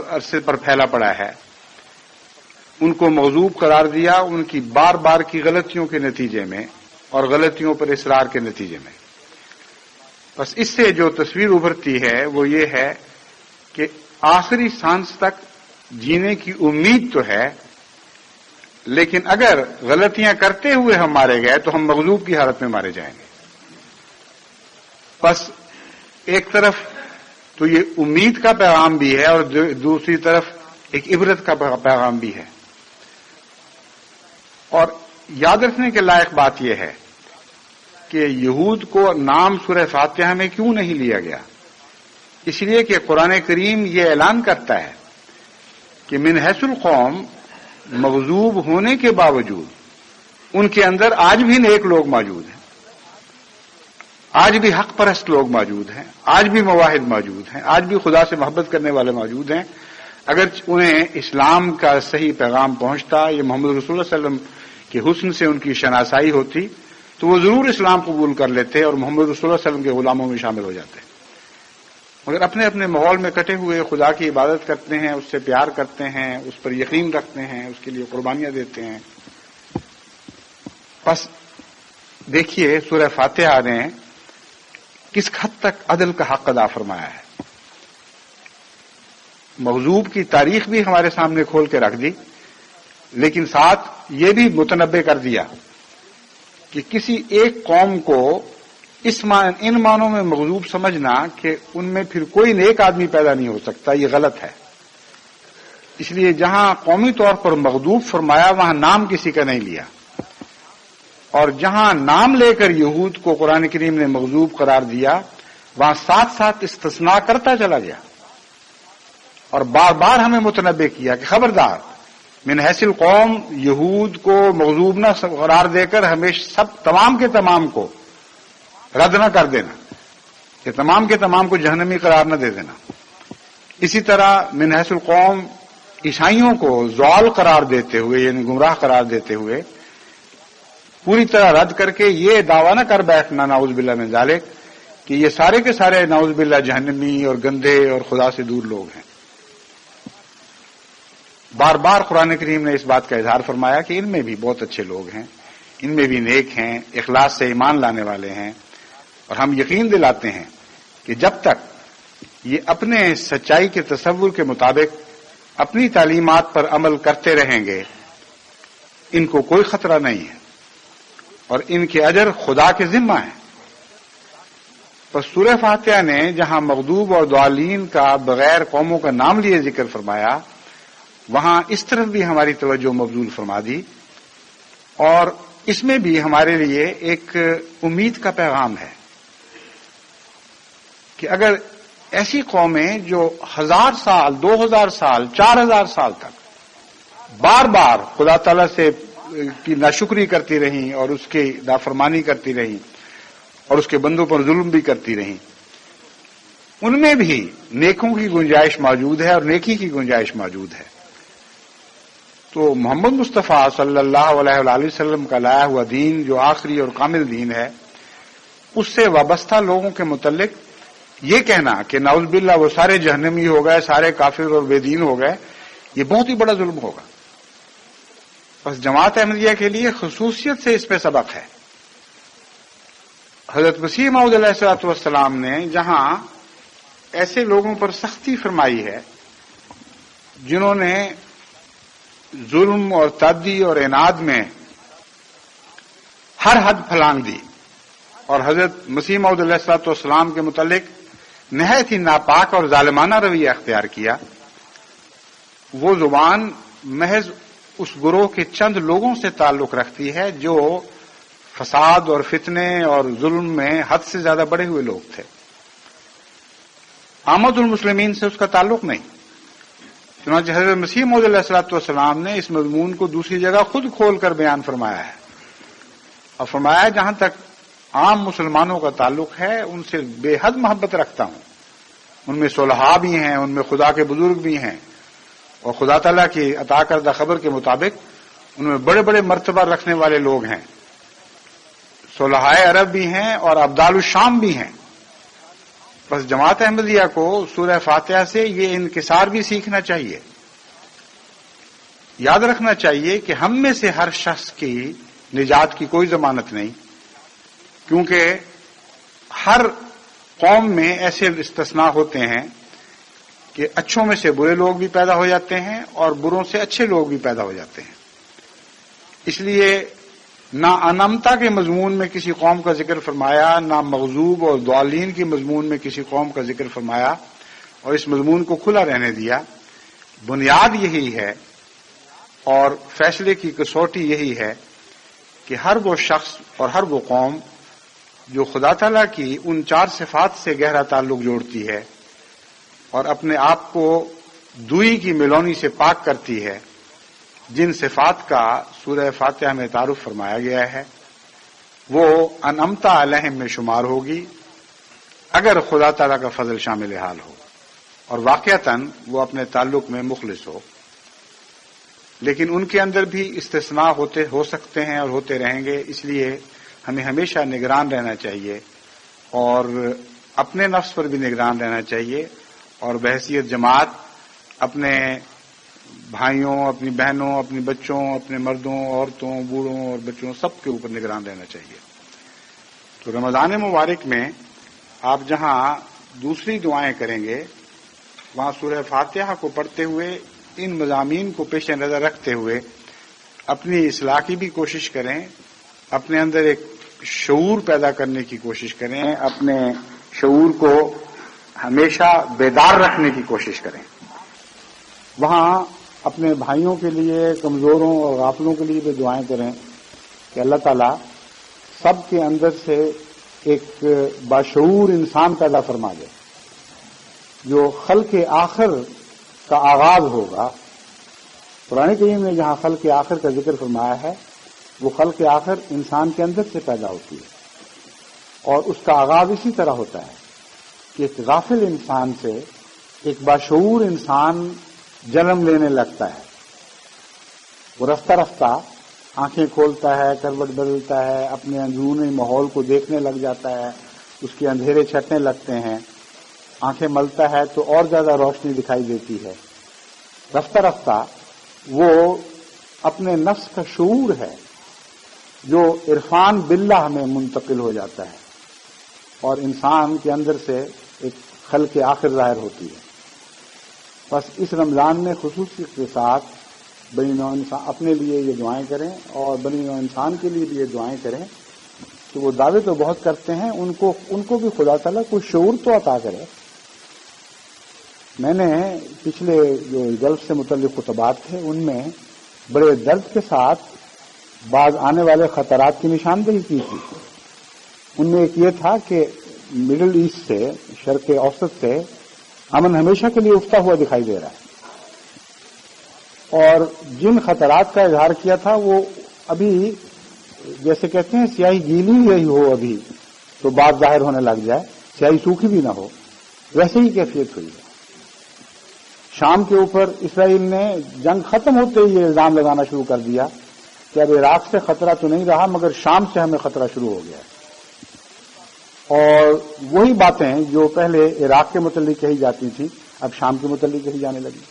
عرصے پر پھیلا پڑا ہے، ان کو مغضوب قرار دیا ان کی بار بار کی غلطیوں کے نتیجے میں اور غلطیوں پر اصرار کے نتیجے میں. بس اس سے جو تصویر ابھرتی ہے وہ یہ ہے کہ آخری سانس تک جینے کی امید تو ہے، لیکن اگر غلطیاں کرتے ہوئے ہم مارے گئے تو ہم مغلوب کی حالت میں مارے جائیں گے. بس ایک طرف تو یہ امید کا پیغام بھی ہے اور دوسری طرف ایک عبرت کا پیغام بھی ہے. اور یاد رکھنے کے لائق بات یہ ہے کہ یہود کو نام سورہ فاتحہ میں کیوں نہیں لیا گیا؟ اس لیے کہ قرآن کریم یہ اعلان کرتا ہے کہ من حیث القوم مغضوب ہونے کے باوجود ان کے اندر آج بھی نیک لوگ موجود ہیں، آج بھی حق پرست لوگ موجود ہیں، آج بھی مواحد موجود ہیں، آج بھی خدا سے محبت کرنے والے موجود ہیں۔ اگر انہیں اسلام کا صحیح پیغام پہنچتا یا محمد رسول اللہ صلی اللہ علیہ وسلم کے حسن سے ان کی شناسائی ہوتی تو وہ ضرور اسلام قبول کر لیتے اور محمد رسول اللہ صلی اللہ علیہ وسلم کے غلاموں میں شامل ہو جاتے، مگر اپنے اپنے ماحول میں کٹے ہوئے خدا کی عبادت کرتے ہیں، اس سے پیار کرتے ہیں، اس پر یقین رکھتے ہیں، اس کے لیے قربانیاں دیتے ہیں۔ بس دیکھیے سورہ فاتحہ نے کس حد تک عدل کا حق ادا فرمایا ہے۔ مغضوب کی تاریخ بھی ہمارے سامنے کھول کے رکھ دی، لیکن ساتھ یہ بھی متنبع کر دیا کہ کسی ایک قوم کو ان معنوں میں مغضوب سمجھنا کہ ان میں پھر کوئی نیک آدمی پیدا نہیں ہو سکتا، یہ غلط ہے۔ اس لیے جہاں قومی طور پر مغضوب فرمایا وہاں نام کسی کا نہیں لیا، اور جہاں نام لے کر یہود کو قرآن کریم نے مغضوب قرار دیا وہاں ساتھ ساتھ استثناء کرتا چلا گیا، اور بار بار ہمیں متنبع کیا کہ خبردار من حیث القوم یہود کو مغضوب نہ قرار دے کر ہمیشہ تمام کے تمام کو رد نہ کر دینا، کہ تمام کے تمام کو جہنمی قرار نہ دے دینا۔ اسی طرح من حیث القوم عیسائیوں کو ضال قرار دیتے ہوئے یعنی گمراہ قرار دیتے ہوئے پوری طرح رد کر کے یہ دعویٰ نہ کر بیٹھنا نعوذ باللہ من ذالک کہ یہ سارے کے سارے نعوذ باللہ جہنمی اور گندے اور خدا سے دور لوگ ہیں۔ بار بار قرآن کریم نے اس بات کا اظہار فرمایا کہ ان میں بھی بہت اچھے لوگ ہیں، ان میں بھی نیک ہیں، اخلاص سے ایمان لانے والے ہیں، اور ہم یقین دلاتے ہیں کہ جب تک یہ اپنے سچائی کے تصور کے مطابق اپنی تعلیمات پر عمل کرتے رہیں گے ان کو کوئی خطرہ نہیں ہے، اور ان کے اجر خدا کے ذمہ ہیں۔ پس سورہ فاتحہ نے جہاں مغضوب اور ضالین کا بغیر قوموں کا نام لیے ذکر فرمایا وہاں اس طرف بھی ہماری توجہ مبذول فرما دی، اور اس میں بھی ہمارے لیے ایک امید کا پیغام ہے کہ اگر ایسی قومیں جو 1000 سال 2000 سال 4000 سال تک بار بار خدا تعالی سے کی ناشکری کرتی رہیں اور اس کی نافرمانی کرتی رہیں اور اس کے بندوں پر ظلم بھی کرتی رہیں، ان میں بھی نیکوں کی گنجائش موجود ہے اور نیکی کی گنجائش موجود ہے۔ تو محمد مصطفیٰ صلی اللہ علیہ وآلہ وسلم کا لایا ہوا دین جو آخری اور کامل دین ہے، اس سے وابستہ لوگوں کے متعلق یہ کہنا کہ نعوذ باللہ وہ سارے جہنمی ہو گئے، سارے کافر اور بے دین ہو گئے، یہ بہت ہی بڑا ظلم ہوگا۔ بس جماعت احمدیہ کے لیے خصوصیت سے اس پہ سبق ہے۔ حضرت مسیح موعود علیہ الصلوۃ والسلام نے جہاں ایسے لوگوں پر سختی فرمائی ہے جنہوں نے ظلم اور تعدی اور عناد میں ہر حد پھلانگ دی اور حضرت مسیح موعود علیہ الصلوۃ والسلام کے متعلق نہایت ہی ناپاک اور ظالمانہ رویہ اختیار کیا، وہ زبان محض اس گروہ کے چند لوگوں سے تعلق رکھتی ہے جو فساد اور فتنے اور ظلم میں حد سے زیادہ بڑے ہوئے لوگ تھے۔ عامۃ المسلمین سے اس کا تعلق نہیں۔ چنانچہ حضرت مسیح موعود علیہ الصلوۃ والسلام نے اس مضمون کو دوسری جگہ خود کھول کر بیان فرمایا ہے، اور فرمایا جہاں تک عام مسلمانوں کا تعلق ہے ان سے بے حد محبت رکھتا ہوں، ان میں صلحاء بھی ہیں، ان میں خدا کے بزرگ بھی ہیں، اور خدا تعالیٰ کی عطا کردہ خبر کے مطابق ان میں بڑے بڑے مرتبہ رکھنے والے لوگ ہیں، صلحاء عرب بھی ہیں اور ابدال الشام بھی ہیں۔ بس جماعت احمدیہ کو سورہ فاتحہ سے یہ انکسار بھی سیکھنا چاہیے، یاد رکھنا چاہیے کہ ہم میں سے ہر شخص کی نجات کی کوئی ضمانت نہیں، کیونکہ ہر قوم میں ایسے استثناء ہوتے ہیں کہ اچھوں میں سے برے لوگ بھی پیدا ہو جاتے ہیں اور بروں سے اچھے لوگ بھی پیدا ہو جاتے ہیں۔ اس لیے نہ انمتا کے مضمون میں کسی قوم کا ذکر فرمایا، نہ مغضوب اور ضالین کے مضمون میں کسی قوم کا ذکر فرمایا، اور اس مضمون کو کھلا رہنے دیا۔ بنیاد یہی ہے اور فیصلے کی کسوٹی یہی ہے کہ ہر وہ شخص اور ہر وہ قوم جو خدا تعالیٰ کی ان 4 صفات سے گہرا تعلق جوڑتی ہے اور اپنے آپ کو دوئی کی ملونی سے پاک کرتی ہے، جن صفات کا سورہ فاتحہ میں تعارف فرمایا گیا ہے، وہ انعمتا علیہم میں شمار ہوگی اگر خدا تعالیٰ کا فضل شامل حال ہو اور واقعتاً وہ اپنے تعلق میں مخلص ہو۔ لیکن ان کے اندر بھی استثناء ہو سکتے ہیں اور ہوتے رہیں گے، اس لیے ہمیں ہمیشہ نگران رہنا چاہیے اور اپنے نفس پر بھی نگران رہنا چاہیے، اور بحیثیت جماعت اپنے بھائیوں، اپنی بہنوں، اپنے بچوں، اپنے مردوں، عورتوں، بوڑھوں اور بچوں سب کے اوپر نگران رہنا چاہیے۔ تو رمضان مبارک میں آپ جہاں دوسری دعائیں کریں گے، وہاں سورہ فاتحہ کو پڑھتے ہوئے ان مضامین کو پیش نظر رکھتے ہوئے اپنی اصلاح کی بھی کوشش کریں، اپنے اندر ایک شعور پیدا کرنے کی کوشش کریں، اپنے شعور کو ہمیشہ بیدار رکھنے کی کوشش کریں۔ وہاں اپنے بھائیوں کے لیے، کمزوروں اور غافلوں کے لیے بھی دعائیں کریں کہ اللہ تعالیٰ سب کے اندر سے ایک باشعور انسان پیدا فرما دے، جو خلق آخر کا آغاز ہوگا۔ قرآن کریم نے جہاں خلق آخر کا ذکر فرمایا ہے، وہ خلق آخر انسان کے اندر سے پیدا ہوتی ہے، اور اس کا آغاز اسی طرح ہوتا ہے کہ ایک غافل انسان سے ایک باشعور انسان جنم لینے لگتا ہے۔ وہ رفتہ رفتہ آنکھیں کھولتا ہے، کروٹ بدلتا ہے، اپنے اندرونی ماحول کو دیکھنے لگ جاتا ہے، اس کے اندھیرے چھٹنے لگتے ہیں، آنکھیں ملتا ہے تو اور زیادہ روشنی دکھائی دیتی ہے۔ رفتہ رفتہ وہ اپنے نفس کا شعور ہے جو عرفان باللہ میں منتقل ہو جاتا ہے، اور انسان کے اندر سے ایک خلق آخر ظاہر ہوتی ہے۔ بس اس رمضان میں خصوصیت کے ساتھ بنی نوع انسان اپنے لیے یہ دعائیں کریں اور بنی نوع انسان کے لیے بھی یہ دعائیں کریں کہ وہ دعوے تو بہت کرتے ہیں، ان کو بھی خدا تعالیٰ کوئی شعور تو عطا کرے۔ میں نے پچھلے جو گلف سے متعلق خطبات تھے ان میں بڑے درد کے ساتھ بعض آنے والے خطرات کی نشاندہی کی تھی۔ ان میں ایک یہ تھا کہ مڈل ایسٹ سے، شرق اوسط سے امن ہمیشہ کے لیے اٹھتا ہوا دکھائی دے رہا ہے، اور جن خطرات کا اظہار کیا تھا وہ ابھی جیسے کہتے ہیں سیاہی گیلی ہی ہو ابھی تو بات ظاہر ہونے لگ جائے، سیاہی سوکھی بھی نہ ہو، ویسے ہی کیفیت ہوئی ہے۔ شام کے اوپر اسرائیل نے جنگ ختم ہوتے ہی یہ الزام لگانا شروع کر دیا کہ اب عراق سے خطرہ تو نہیں رہا مگر شام سے ہمیں خطرہ شروع ہو گیا ہے، اور وہی باتیں جو پہلے عراق کے متعلق کہی جاتی تھی اب شام کے متعلق کہی جانے لگی۔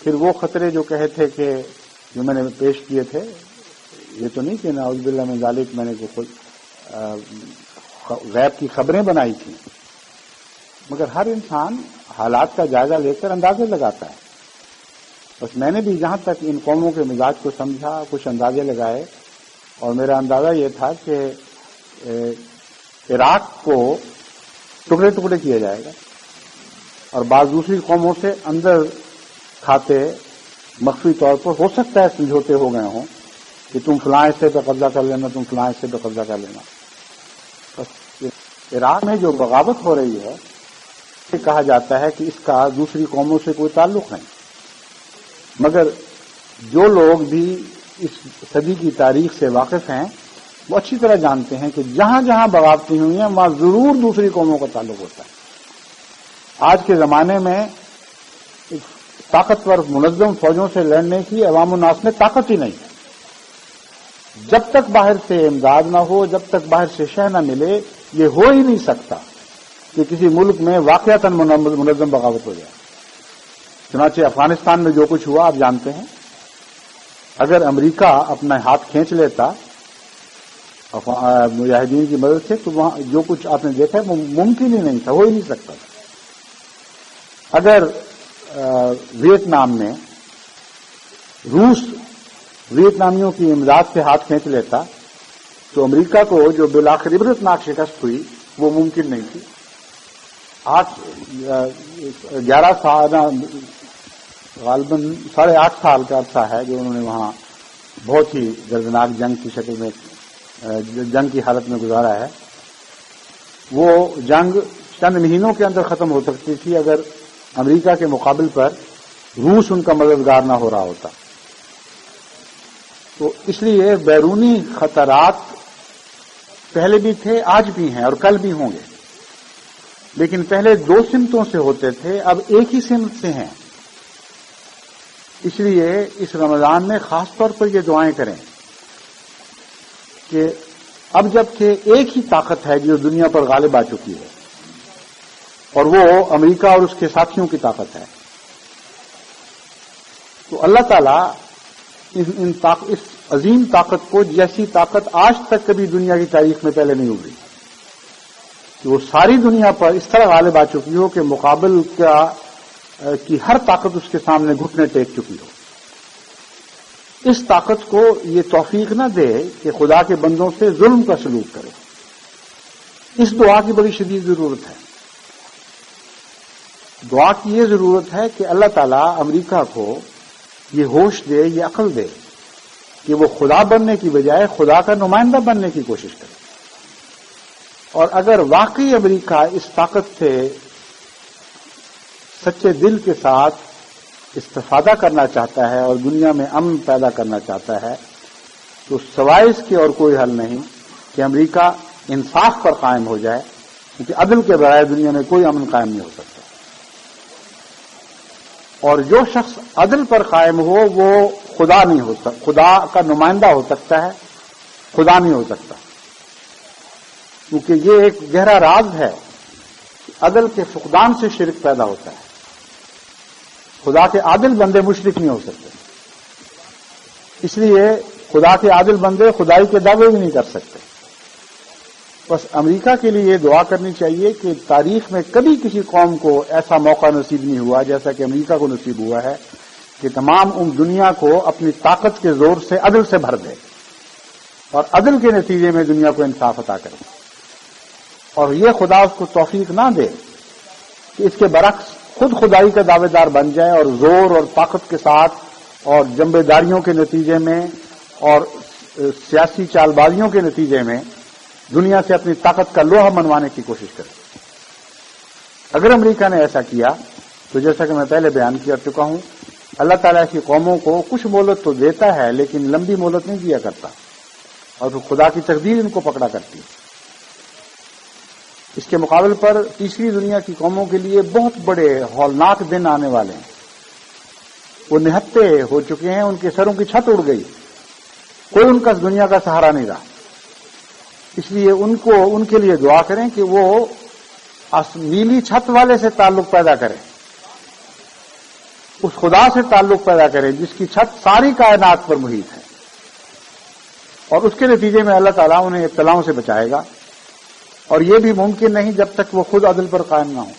پھر وہ خطرے جو کہے تھے کہ جو میں نے پیش کیے تھے، یہ تو نہیں کہ نعوذ باللہ من ذالک میں نے خود غیب کی خبریں بنائی تھیں، مگر ہر انسان حالات کا جائزہ لے کر اندازے لگاتا ہے۔ بس میں نے بھی جہاں تک ان قوموں کے مزاج کو سمجھا کچھ اندازے لگائے، اور میرا اندازہ یہ تھا کہ عراق کو ٹکڑے ٹکڑے کیا جائے گا، اور بعض دوسری قوموں سے اندر کھاتے مخفی طور پر ہو سکتا ہے سمجھوتے ہو گئے ہوں کہ تم فلاں حصے پہ قبضہ کر لینا، تم فلاں حصے پہ قبضہ کر لینا۔ بس عراق میں جو بغاوت ہو رہی ہے یہ کہا جاتا ہے کہ اس کا دوسری قوموں سے کوئی تعلق نہیں، مگر جو لوگ بھی اس صدی کی تاریخ سے واقف ہیں وہ اچھی طرح جانتے ہیں کہ جہاں جہاں بغاوتیں ہوئی ہیں وہاں ضرور دوسری قوموں کا تعلق ہوتا ہے۔ آج کے زمانے میں طاقتور منظم فوجوں سے لڑنے کی عوام الناس میں طاقت ہی نہیں ہے۔ جب تک باہر سے امداد نہ ہو، جب تک باہر سے شہ نہ ملے، یہ ہو ہی نہیں سکتا کہ کسی ملک میں واقعتاً منظم بغاوت ہو جائے۔ چنانچہ افغانستان میں جو کچھ ہوا آپ جانتے ہیں، اگر امریکہ اپنا ہاتھ کھینچ لیتا مجاہدین کی مدد سے تو وہاں جو کچھ آپ نے دیکھا ہے وہ ممکن ہی نہیں تھا، ہو ہی نہیں سکتا تھا۔ اگر ویتنام میں روس ویتنامیوں کی امداد سے ہاتھ کھینچ لیتا تو امریکہ کو جو بالآخر عبرتناک شکست ہوئی وہ ممکن نہیں تھی۔ 11 سال غالباً 8.5 سال کا عرصہ ہے جو انہوں نے وہاں بہت ہی دردناک جنگ کی شکل میں جنگ کی حالت میں گزارا ہے، وہ جنگ چند مہینوں کے اندر ختم ہو سکتی تھی اگر امریکہ کے مقابل پر روس ان کا مددگار نہ ہو رہا ہوتا۔ تو اس لیے بیرونی خطرات پہلے بھی تھے، آج بھی ہیں اور کل بھی ہوں گے، لیکن پہلے دو سمتوں سے ہوتے تھے، اب ایک ہی سمت سے ہیں۔ اس لیے اس رمضان میں خاص طور پر یہ دعائیں کریں کہ اب جبکہ ایک ہی طاقت ہے جو دنیا پر غالب آ چکی ہے، اور وہ امریکہ اور اس کے ساتھیوں کی طاقت ہے، تو اللہ تعالیٰ اس عظیم طاقت کو، جیسی طاقت آج تک کبھی دنیا کی تاریخ میں پہلے نہیں ہوئی، کہ وہ ساری دنیا پر اس طرح غالب آ چکی ہو کہ مقابل کی ہر طاقت اس کے سامنے گھٹنے ٹیک چکی ہو، اس طاقت کو یہ توفیق نہ دے کہ خدا کے بندوں سے ظلم کا سلوک کرے۔ اس دعا کی بڑی شدید ضرورت ہے۔ دعا کی یہ ضرورت ہے کہ اللہ تعالیٰ امریکہ کو یہ ہوش دے، یہ عقل دے کہ وہ خدا بننے کی بجائے خدا کا نمائندہ بننے کی کوشش کرے، اور اگر واقعی امریکہ اس طاقت سے سچے دل کے ساتھ استفادہ کرنا چاہتا ہے اور دنیا میں امن پیدا کرنا چاہتا ہے، تو سوائے اس کے اور کوئی حل نہیں کہ امریکہ انصاف پر قائم ہو جائے، کیونکہ عدل کے بغیر دنیا میں کوئی امن قائم نہیں ہو سکتا، اور جو شخص عدل پر قائم ہو وہ خدا نہیں ہو سکتا، خدا کا نمائندہ ہو سکتا ہے، خدا نہیں ہو سکتا، کیونکہ یہ ایک گہرا راز ہے کہ عدل کے فقدان سے شرک پیدا ہوتا ہے۔ خدا کے عادل بندے مشرک نہیں ہو سکتے، اس لیے خدا کے عادل بندے خدائی کے دعوے بھی نہیں کر سکتے۔ بس امریکہ کے لیے یہ دعا کرنی چاہیے کہ تاریخ میں کبھی کسی قوم کو ایسا موقع نصیب نہیں ہوا جیسا کہ امریکہ کو نصیب ہوا ہے کہ تمام دنیا کو اپنی طاقت کے زور سے عدل سے بھر دے اور عدل کے نتیجے میں دنیا کو انصاف عطا کرے، اور یہ خدا اس کو توفیق نہ دے کہ اس کے برعکس خود خدائی کا دعوے دار بن جائے اور زور اور طاقت کے ساتھ اور جنبے داریوں کے نتیجے میں اور سیاسی چال بازیوں کے نتیجے میں دنیا سے اپنی طاقت کا لوہا منوانے کی کوشش کرے۔ اگر امریکہ نے ایسا کیا تو جیسا کہ میں پہلے بیان کر چکا ہوں، اللہ تعالیٰ کی قوموں کو کچھ مہلت تو دیتا ہے لیکن لمبی مہلت نہیں دیا کرتا، اور تو خدا کی تقدیر ان کو پکڑا کرتی ہے۔ اس کے مقابل پر تیسری دنیا کی قوموں کے لیے بہت بڑے ہولناک دن آنے والے ہیں، وہ نہتے ہو چکے ہیں، ان کے سروں کی چھت اڑ گئی، کوئی ان کا دنیا کا سہارا نہیں رہا۔ اس لیے ان کے لیے دعا کریں کہ وہ نیلی چھت والے سے تعلق پیدا کریں، اس خدا سے تعلق پیدا کریں جس کی چھت ساری کائنات پر محیط ہے، اور اس کے نتیجے میں اللہ تعالیٰ انہیں ابتلاؤں سے بچائے گا، اور یہ بھی ممکن نہیں جب تک وہ خود عدل پر قائم نہ ہو،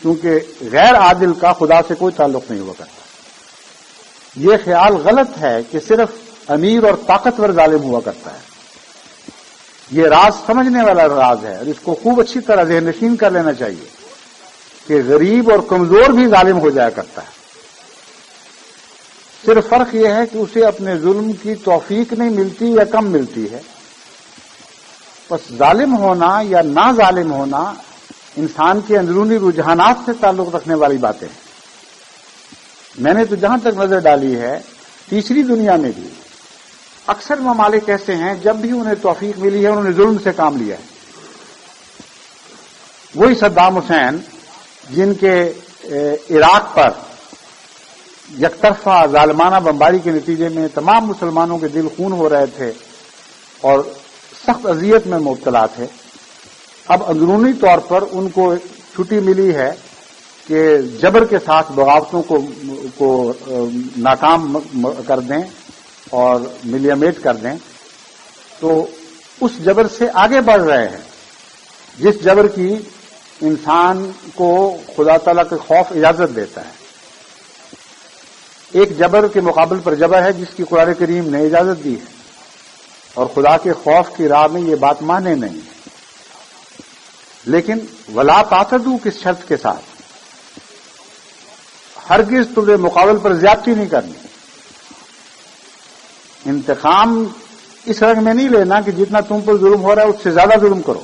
کیونکہ غیر عادل کا خدا سے کوئی تعلق نہیں ہوا کرتا۔ یہ خیال غلط ہے کہ صرف امیر اور طاقتور ظالم ہوا کرتا ہے، یہ راز سمجھنے والا راز ہے، اور اس کو خوب اچھی طرح ذہن نشین کر لینا چاہیے کہ غریب اور کمزور بھی ظالم ہو جایا کرتا ہے، صرف فرق یہ ہے کہ اسے اپنے ظلم کی توفیق نہیں ملتی یا کم ملتی ہے۔ بس ظالم ہونا یا نہ ظالم ہونا انسان کے اندرونی رجحانات سے تعلق رکھنے والی باتیں ہیں۔ میں نے تو جہاں تک نظر ڈالی ہے، تیسری دنیا میں بھی اکثر ممالک ایسے ہیں جب بھی انہیں توفیق ملی ہے انہوں نے ظلم سے کام لیا ہے۔ وہی صدام حسین جن کے عراق پر یک طرفہ ظالمانہ بمباری کے نتیجے میں تمام مسلمانوں کے دل خون ہو رہے تھے اور سخت اذیت میں مبتلا تھے، اب اندرونی طور پر ان کو چھٹی ملی ہے کہ جبر کے ساتھ بغاوتوں کو ناکام کر دیں اور ملیمیٹ کر دیں، تو اس جبر سے آگے بڑھ رہے ہیں جس جبر کی انسان کو خدا تعالیٰ کا خوف اجازت دیتا ہے۔ ایک جبر کے مقابل پر جبر ہے جس کی قرآن کریم نے اجازت دی ہے، اور خدا کے خوف کی راہ میں یہ بات مانے نہیں ہے، لیکن ولا تعتدوا کس شرط کے ساتھ، ہرگز تمہیں مقابل پر زیادتی نہیں کرنی۔ انتقام اس رنگ میں نہیں لینا کہ جتنا تم پر ظلم ہو رہا ہے اس سے زیادہ ظلم کرو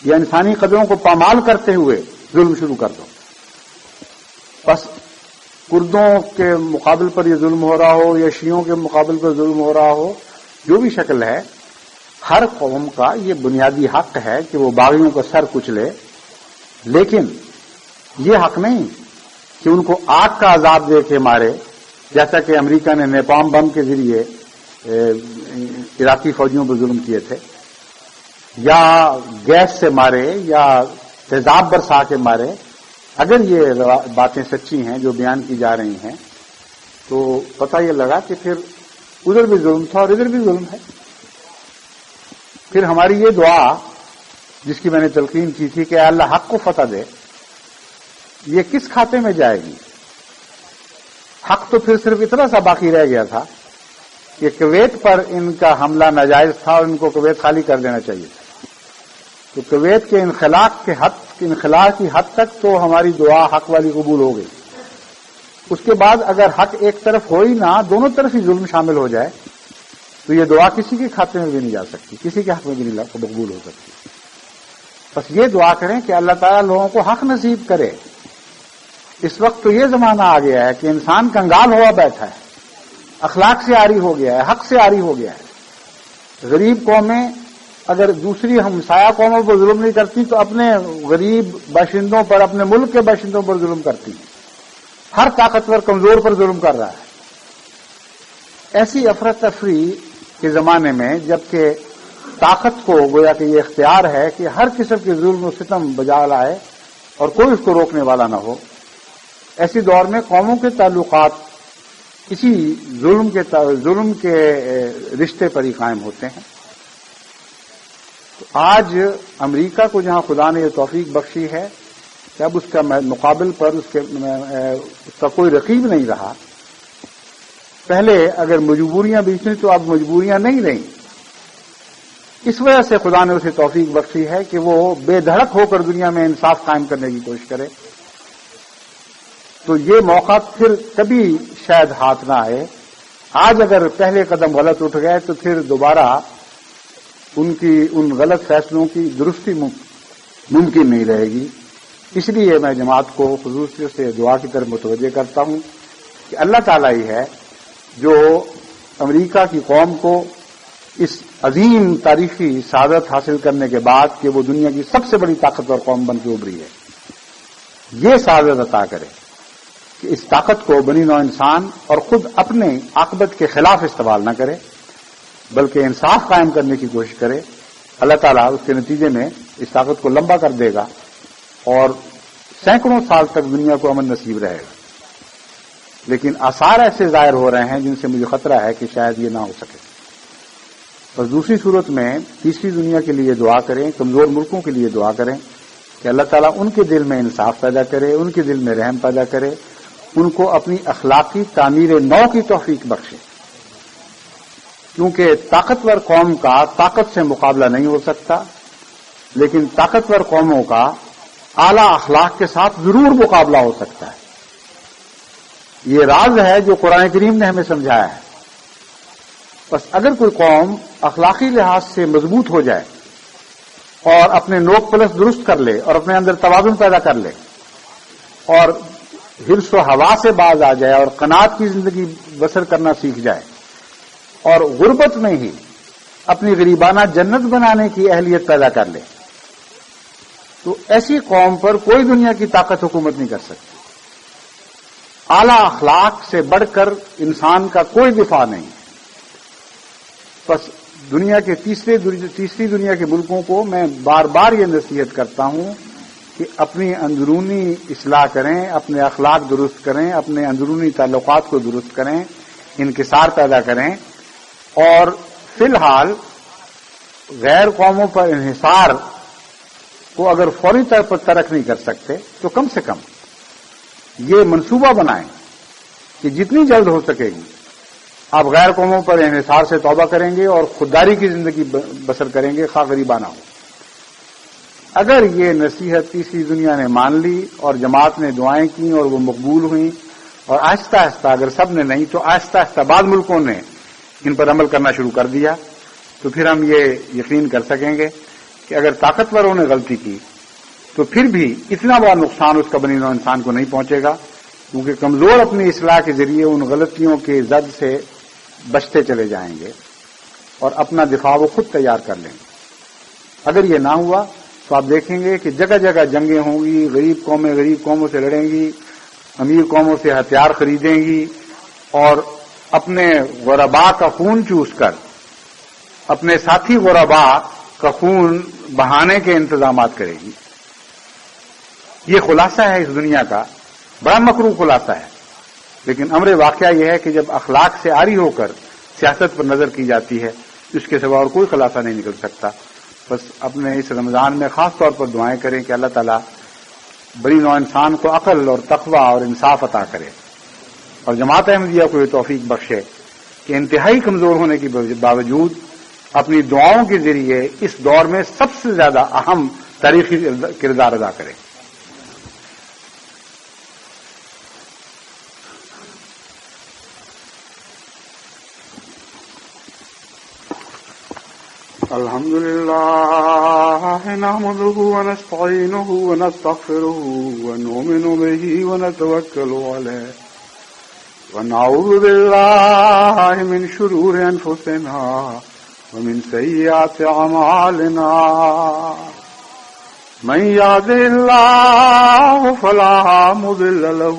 یا انسانی قدروں کو پامال کرتے ہوئے ظلم شروع کر دو. بس کردوں کے مقابل پر یہ ظلم ہو رہا ہو یا شیعوں کے مقابل پر ظلم ہو رہا ہو، جو بھی شکل ہے، ہر قوم کا یہ بنیادی حق ہے کہ وہ باغیوں کا سر کچلے، لیکن یہ حق نہیں کہ ان کو آگ کا عذاب دے کے مارے، جیسا کہ امریکہ نے نیپام بم کے ذریعے عراقی فوجیوں پر ظلم کیے تھے، یا گیس سے مارے یا تیزاب برسا کے مارے. اگر یہ باتیں سچی ہیں جو بیان کی جا رہی ہیں تو پتہ یہ لگا کہ پھر ادھر بھی ظلم تھا اور ادھر بھی ظلم ہے. پھر ہماری یہ دعا جس کی میں نے تلقین کی تھی کہ اللہ حق کو فتح دے، یہ کس کھاتے میں جائے گی؟ حق تو پھر صرف اتنا سا باقی رہ گیا تھا کہ کویت پر ان کا حملہ ناجائز تھا اور ان کو کویت خالی کر دینا چاہیے تھا. تو کویت کے انخلا کی حد تک تو ہماری دعا حق والی قبول ہو گئی. اس کے بعد اگر حق ایک طرف ہو ہی نہ، دونوں طرف ہی ظلم شامل ہو جائے تو یہ دعا کسی کے کھاتے میں بھی نہیں جا سکتی، کسی کے حق میں بھی نہیں مقبول ہو سکتی. بس یہ دعا کریں کہ اللہ تعالیٰ لوگوں کو حق نصیب کرے. اس وقت تو یہ زمانہ آ گیا ہے کہ انسان کنگال ہوا بیٹھا ہے، اخلاق سے عاری ہو گیا ہے، حق سے عاری ہو گیا ہے. غریب قومیں اگر دوسری ہمسایہ قوموں پر ظلم نہیں کرتی تو اپنے غریب باشندوں پر، اپنے ملک کے باشندوں پر ظلم کرتی ہیں. ہر طاقتور کمزور پر ظلم کر رہا ہے. ایسی افراتفری کے زمانے میں جبکہ طاقت کو گویا کہ یہ اختیار ہے کہ ہر قسم کے ظلم و ستم بجا لائے اور کوئی اس کو روکنے والا نہ ہو، ایسی دور میں قوموں کے تعلقات اسی ظلم کے رشتے پر ہی قائم ہوتے ہیں. تو آج امریکہ کو جہاں خدا نے یہ توفیق بخشی ہے کہ اب اس کا مقابل پر اس کا کوئی رقیب نہیں رہا. پہلے اگر مجبوریاں بھی تھیں تو اب مجبوریاں نہیں رہیں. اس وجہ سے خدا نے اسے توفیق بخشی ہے کہ وہ بے دھڑک ہو کر دنیا میں انصاف قائم کرنے کی کوشش کرے. تو یہ موقع پھر کبھی شاید ہاتھ نہ آئے. آج اگر پہلے قدم غلط اٹھ گئے تو پھر دوبارہ ان غلط فیصلوں کی درستی ممکن نہیں رہے گی. اس لیے میں جماعت کو خصوصی سے دعا کی طرف متوجہ کرتا ہوں کہ اللہ تعالیٰ ہی ہے جو امریکہ کی قوم کو اس عظیم تاریخی سعادت حاصل کرنے کے بعد کہ وہ دنیا کی سب سے بڑی طاقتور قوم بن کے ابھری ہے، یہ سعادت عطا کرے کہ اس طاقت کو بنی نوع انسان اور خود اپنے عاقبت کے خلاف استعمال نہ کرے بلکہ انصاف قائم کرنے کی کوشش کرے. اللہ تعالیٰ اس کے نتیجے میں اس طاقت کو لمبا کر دے گا اور سینکڑوں سال تک دنیا کو امن نصیب رہے گا. لیکن آثار ایسے ظاہر ہو رہے ہیں جن سے مجھے خطرہ ہے کہ شاید یہ نہ ہو سکے. بس دوسری صورت میں تیسری دنیا کے لیے دعا کریں، کمزور ملکوں کے لیے دعا کریں کہ اللہ تعالیٰ ان کے دل میں انصاف پیدا کرے، ان کے دل میں رحم پیدا کرے، ان کو اپنی اخلاقی تعمیر نو کی توفیق بخشے. کیونکہ طاقتور قوم کا طاقت سے مقابلہ نہیں ہو سکتا، لیکن طاقتور قوموں کا اعلی اخلاق کے ساتھ ضرور مقابلہ ہو سکتا ہے. یہ راز ہے جو قرآن کریم نے ہمیں سمجھایا ہے. بس اگر کوئی قوم اخلاقی لحاظ سے مضبوط ہو جائے اور اپنے نوک پلس درست کر لے اور اپنے اندر توازن پیدا کر لے اور حرص و ہوا سے باز آ جائے اور قناعت کی زندگی بسر کرنا سیکھ جائے اور غربت میں ہی اپنی غریبانہ جنت بنانے کی اہلیت پیدا کر لے، تو ایسی قوم پر کوئی دنیا کی طاقت حکومت نہیں کر سکتی. اعلی اخلاق سے بڑھ کر انسان کا کوئی دفاع نہیں. بس دنیا کے تیسری دنیا کے ملکوں کو میں بار بار یہ نصیحت کرتا ہوں کہ اپنی اندرونی اصلاح کریں، اپنے اخلاق درست کریں، اپنے اندرونی تعلقات کو درست کریں، انکسار پیدا کریں، اور فی الحال غیر قوموں پر انحصار کو اگر فوری طور پر ترک نہیں کر سکتے تو کم سے کم یہ منصوبہ بنائیں کہ جتنی جلد ہو سکے گی آپ غیر قوموں پر انحصار سے توبہ کریں گے اور خودداری کی زندگی بسر کریں گے، خواہ غریبانہ ہو. اگر یہ نصیحت تیسری دنیا نے مان لی اور جماعت نے دعائیں کی اور وہ مقبول ہوئیں، اور آہستہ آہستہ اگر سب نے نہیں تو آہستہ آہستہ بعض ملکوں نے ان پر عمل کرنا شروع کر دیا، تو پھر ہم یہ یقین کر سکیں گے کہ اگر طاقتوروں نے غلطی کی تو پھر بھی اتنا بڑا نقصان اس کا بنی نوع انسان کو نہیں پہنچے گا، کیونکہ کمزور اپنی اصلاح کے ذریعے ان غلطیوں کے زد سے بچتے چلے جائیں گے اور اپنا دفاع وہ خود تیار کر لیں گے۔ اگر یہ نہ ہوا تو آپ دیکھیں گے کہ جگہ جگہ جنگیں ہوں گی، غریب قوموں سے لڑیں گی، امیر قوموں سے ہتھیار خریدیں گی اور اپنے غرباء کا خون چوس کر اپنے ساتھی غرباء کا خون بہانے کے انتظامات کرے گی۔ یہ خلاصہ ہے اس دنیا کا، بڑا مکروہ خلاصہ ہے، لیکن امر واقعہ یہ ہے کہ جب اخلاق سے عاری ہو کر سیاست پر نظر کی جاتی ہے تو اس کے سوا اور کوئی خلاصہ نہیں نکل سکتا۔ بس اپنے اس رمضان میں خاص طور پر دعائیں کریں کہ اللہ تعالیٰ بڑی نوع انسان کو عقل اور تقوی اور انصاف عطا کرے، اور جماعت احمدیہ کو یہ توفیق بخشے کہ انتہائی کمزور ہونے کے باوجود اپنی دعاؤں کے ذریعے اس دور میں سب سے زیادہ اہم تاریخی کردار ادا کرے۔ الحمد لله نحمده ونستعينه ونستغفره ونؤمن به ونتوكل عليه ونعوذ بالله من شرور أنفسنا ومن سيئات أعمالنا من يهده الله فلا مضل له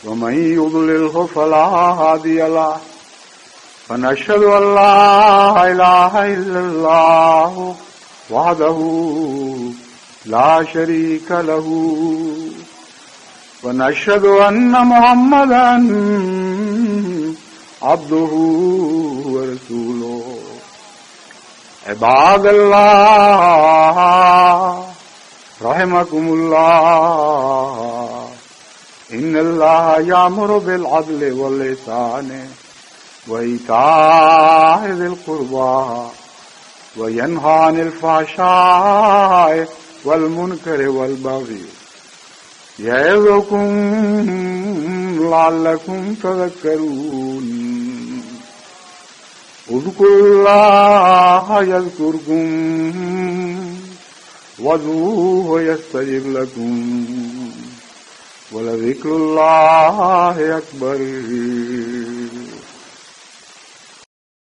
ومن يضلله فلا هادي له ونشهد أن لا إله إلا الله وحده لا شريك له ونشهد أن محمدا عبده ورسوله عباد الله رحمكم الله إن الله يأمر بالعدل والإحسان وإيتاء ذي القربى وينهى عن الفحشاء والمنكر والبغي يعظكم لعلكم تذكرون اذكروا الله يذكركم وادعوه يستجب لكم ولذكر الله أكبر